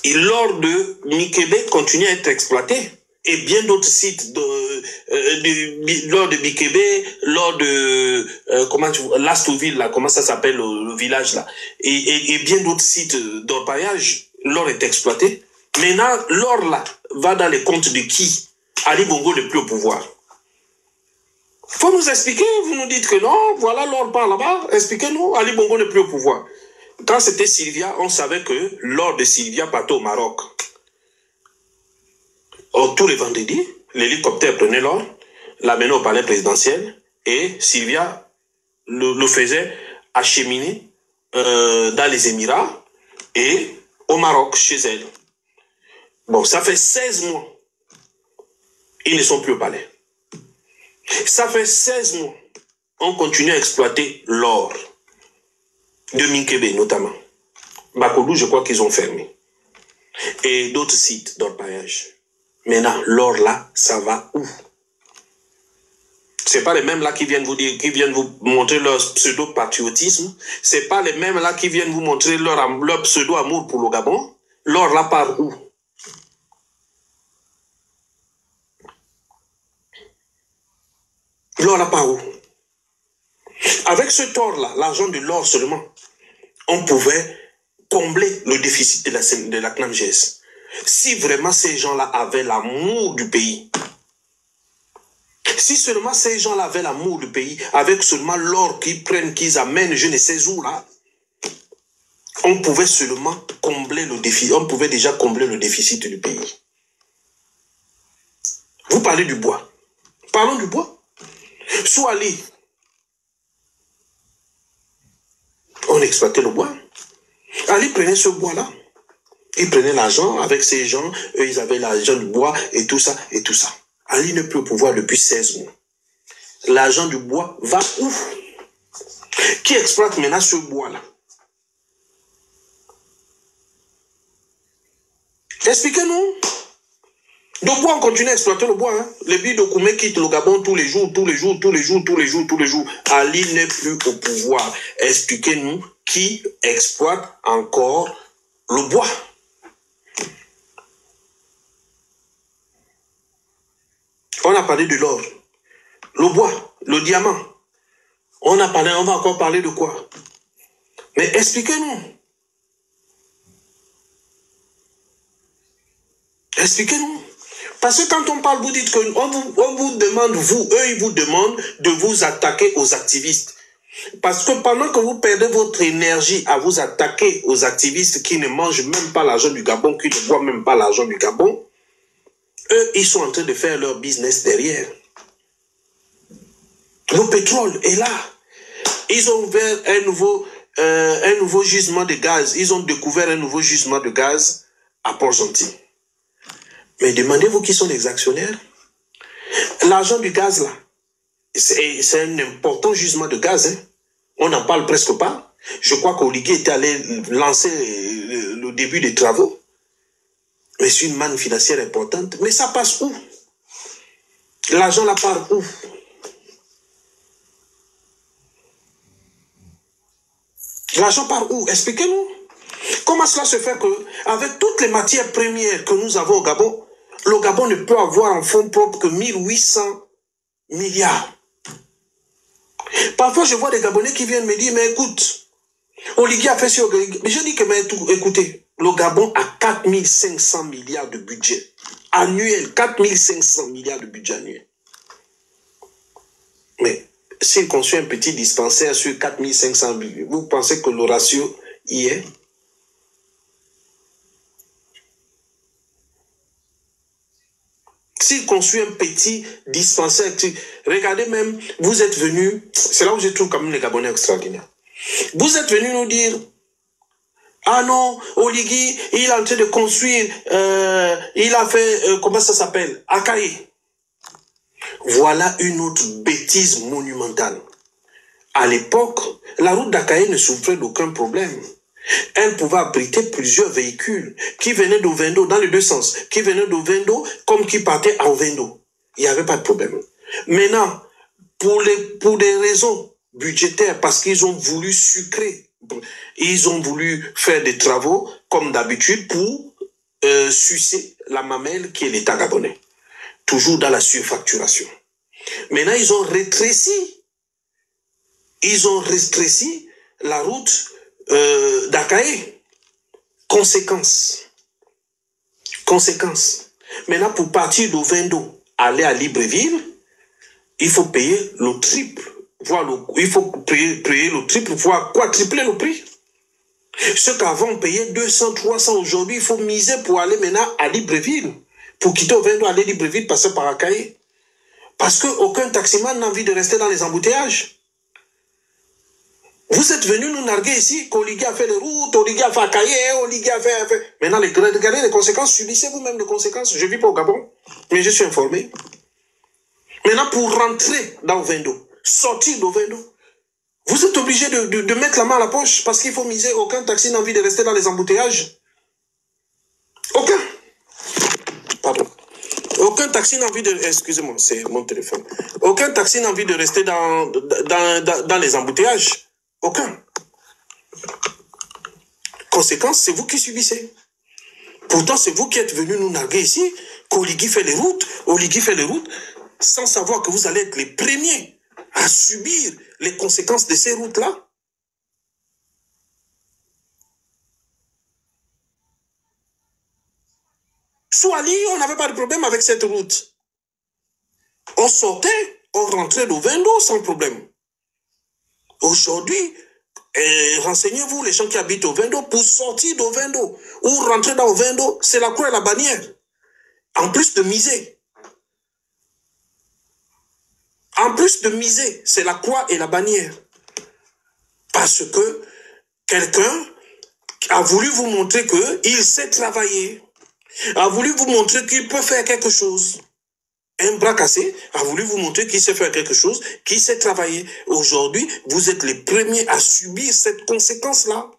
Et l'or de Mikebe continue à être exploité. Et bien d'autres sites, l'or de Mikebe, l'or de Lastouville, là, comment ça s'appelle le village là, et bien d'autres sites d'orpaillage, l'or est exploité. Maintenant, l'or là va dans les comptes de qui? Ali Bongo n'est plus au pouvoir. Faut nous expliquer, vous nous dites que non, voilà, l'or part là-bas, expliquez-nous, Ali Bongo n'est plus au pouvoir. Quand c'était Sylvia, on savait que l'or de Sylvia partait au Maroc. Or, tous les vendredis, l'hélicoptère prenait l'or, l'amenait au palais présidentiel, et Sylvia le faisait acheminer dans les Émirats et au Maroc, chez elle. Bon, ça fait 16 mois. Ils ne sont plus au palais. Ça fait 16 mois. On continue à exploiter l'or. De Minkebe, notamment. Bakoudou, je crois qu'ils ont fermé. Et d'autres sites d'orpaillage. Maintenant, l'or là, ça va où? C'est pas les mêmes là qui viennent vous dire, qui viennent vous montrer leur pseudo-patriotisme. C'est pas les mêmes là qui viennent vous montrer leur pseudo-amour pour le Gabon. L'or là part où? L'or là part où? Avec ce or-là, l'argent de l'or seulement, on pouvait combler le déficit de la CNAMGS. Si vraiment ces gens-là avaient l'amour du pays, si seulement ces gens-là avaient l'amour du pays, avec seulement l'or qu'ils prennent, qu'ils amènent, je ne sais où là, on pouvait seulement combler le déficit, on pouvait déjà combler le déficit du pays. Vous parlez du bois. Parlons du bois. Soit Ali, on exploitait le bois. Ali prenait ce bois-là. Il prenait l'argent avec ces gens, eux ils avaient l'argent du bois et tout ça et tout ça. Ali n'est plus au pouvoir depuis 16 mois. L'argent du bois va où? Qui exploite maintenant ce bois-là? Expliquez-nous. Le bois, on continue à exploiter le bois. Hein. Les billes de Koumé quittent le Gabon tous les jours, tous les jours, tous les jours, tous les jours, tous les jours. Ali n'est plus au pouvoir. Expliquez-nous qui exploite encore le bois. On a parlé de l'or, le bois, le diamant. On va encore parler de quoi? Mais expliquez-nous. Expliquez-nous. Parce que quand on parle, vous dites qu'on vous demande, eux, ils vous demandent de vous attaquer aux activistes. Parce que pendant que vous perdez votre énergie à vous attaquer aux activistes qui ne mangent même pas l'argent du Gabon, qui ne boivent même pas l'argent du Gabon, eux, ils sont en train de faire leur business derrière. Le pétrole est là. Ils ont ouvert un nouveau gisement de gaz. Ils ont découvert un nouveau gisement de gaz à Port-Gentil. Mais demandez-vous qui sont les actionnaires. L'argent du gaz, là, c'est un important gisement de gaz. Hein. On n'en parle presque pas. Je crois qu'Oligui était allé lancer le début des travaux. Mais c'est une manne financière importante. Mais ça passe où? L'argent là part où? L'argent part où? Expliquez-nous. Comment cela se fait que, avec toutes les matières premières que nous avons au Gabon, le Gabon ne peut avoir en fonds propres que 1800 milliards. Parfois, je vois des Gabonais qui viennent me dire, mais écoute, Oligui a fait sur... Mais je dis que, mais écoutez, le Gabon a 4500 milliards de budget annuel. 4500 milliards de budget annuel. Mais s'il construit un petit dispensaire sur 4500 milliards, vous pensez que le ratio y est? S'il construit un petit dispensaire, regardez même, vous êtes venus, c'est là où je trouve quand même les Gabonais extraordinaires. Vous êtes venus nous dire, ah non, Oligui, il est en train de construire, il a fait, comment ça s'appelle, Akaye. Voilà une autre bêtise monumentale. À l'époque, la route d'Akaye ne souffrait d'aucun problème. Elle pouvait abriter plusieurs véhicules qui venaient d'Ovendo dans les deux sens, qui venaient d'Ovendo comme qui partaient à Ovendo. Il n'y avait pas de problème. Maintenant, pour des raisons budgétaires, parce qu'ils ont voulu sucrer, ils ont voulu faire des travaux comme d'habitude pour sucer la mamelle qui est l'État gabonais. Toujours dans la surfacturation. Maintenant, ils ont rétréci. Ils ont rétréci la route d'Akaye. Conséquence. Maintenant, pour partir d'Ovendo, aller à Libreville, il faut payer le triple, il faut payer le triple, voire quadrupler le prix. Ceux qu'avant on payait 200, 300 aujourd'hui, il faut miser pour aller maintenant à Libreville. Pour quitter Ovendo, aller à Libreville, passer par Akaye. Parce qu'aucun taximan n'a envie de rester dans les embouteillages. Vous êtes venus nous narguer ici, qu'Oligui a fait les routes, Oligui a fait Akaye, Oligui a fait... Maintenant, regardez les conséquences, subissez vous-même les conséquences. Je ne vis pas au Gabon, mais je suis informé. Maintenant, pour rentrer dans Ovendo, sortir d'Ovendo, vous êtes obligé de mettre la main à la poche parce qu'il faut miser. Aucun taxi n'a envie de rester dans les embouteillages. Aucun. Pardon. Aucun taxi n'a envie de... Excusez-moi, c'est mon téléphone. Aucun taxi n'a envie de rester dans les embouteillages. Aucun. Conséquence, c'est vous qui subissez. Pourtant, c'est vous qui êtes venus nous narguer ici, qu'Oligui fait les routes, sans savoir que vous allez être les premiers à subir les conséquences de ces routes-là. Souali, on n'avait pas de problème avec cette route. On sortait, on rentrait d'Ovendo sans problème. Aujourd'hui, renseignez-vous, les gens qui habitent Ovendo, pour sortir d'Ovendo ou rentrer dans Ovendo, c'est la croix et la bannière. En plus de miser. En plus de miser, c'est la croix et la bannière. Parce que quelqu'un a voulu vous montrer qu'il sait travailler, a voulu vous montrer qu'il peut faire quelque chose. Un bras cassé a voulu vous montrer qu'il sait faire quelque chose, qu'il sait travailler. Aujourd'hui, vous êtes les premiers à subir cette conséquence-là.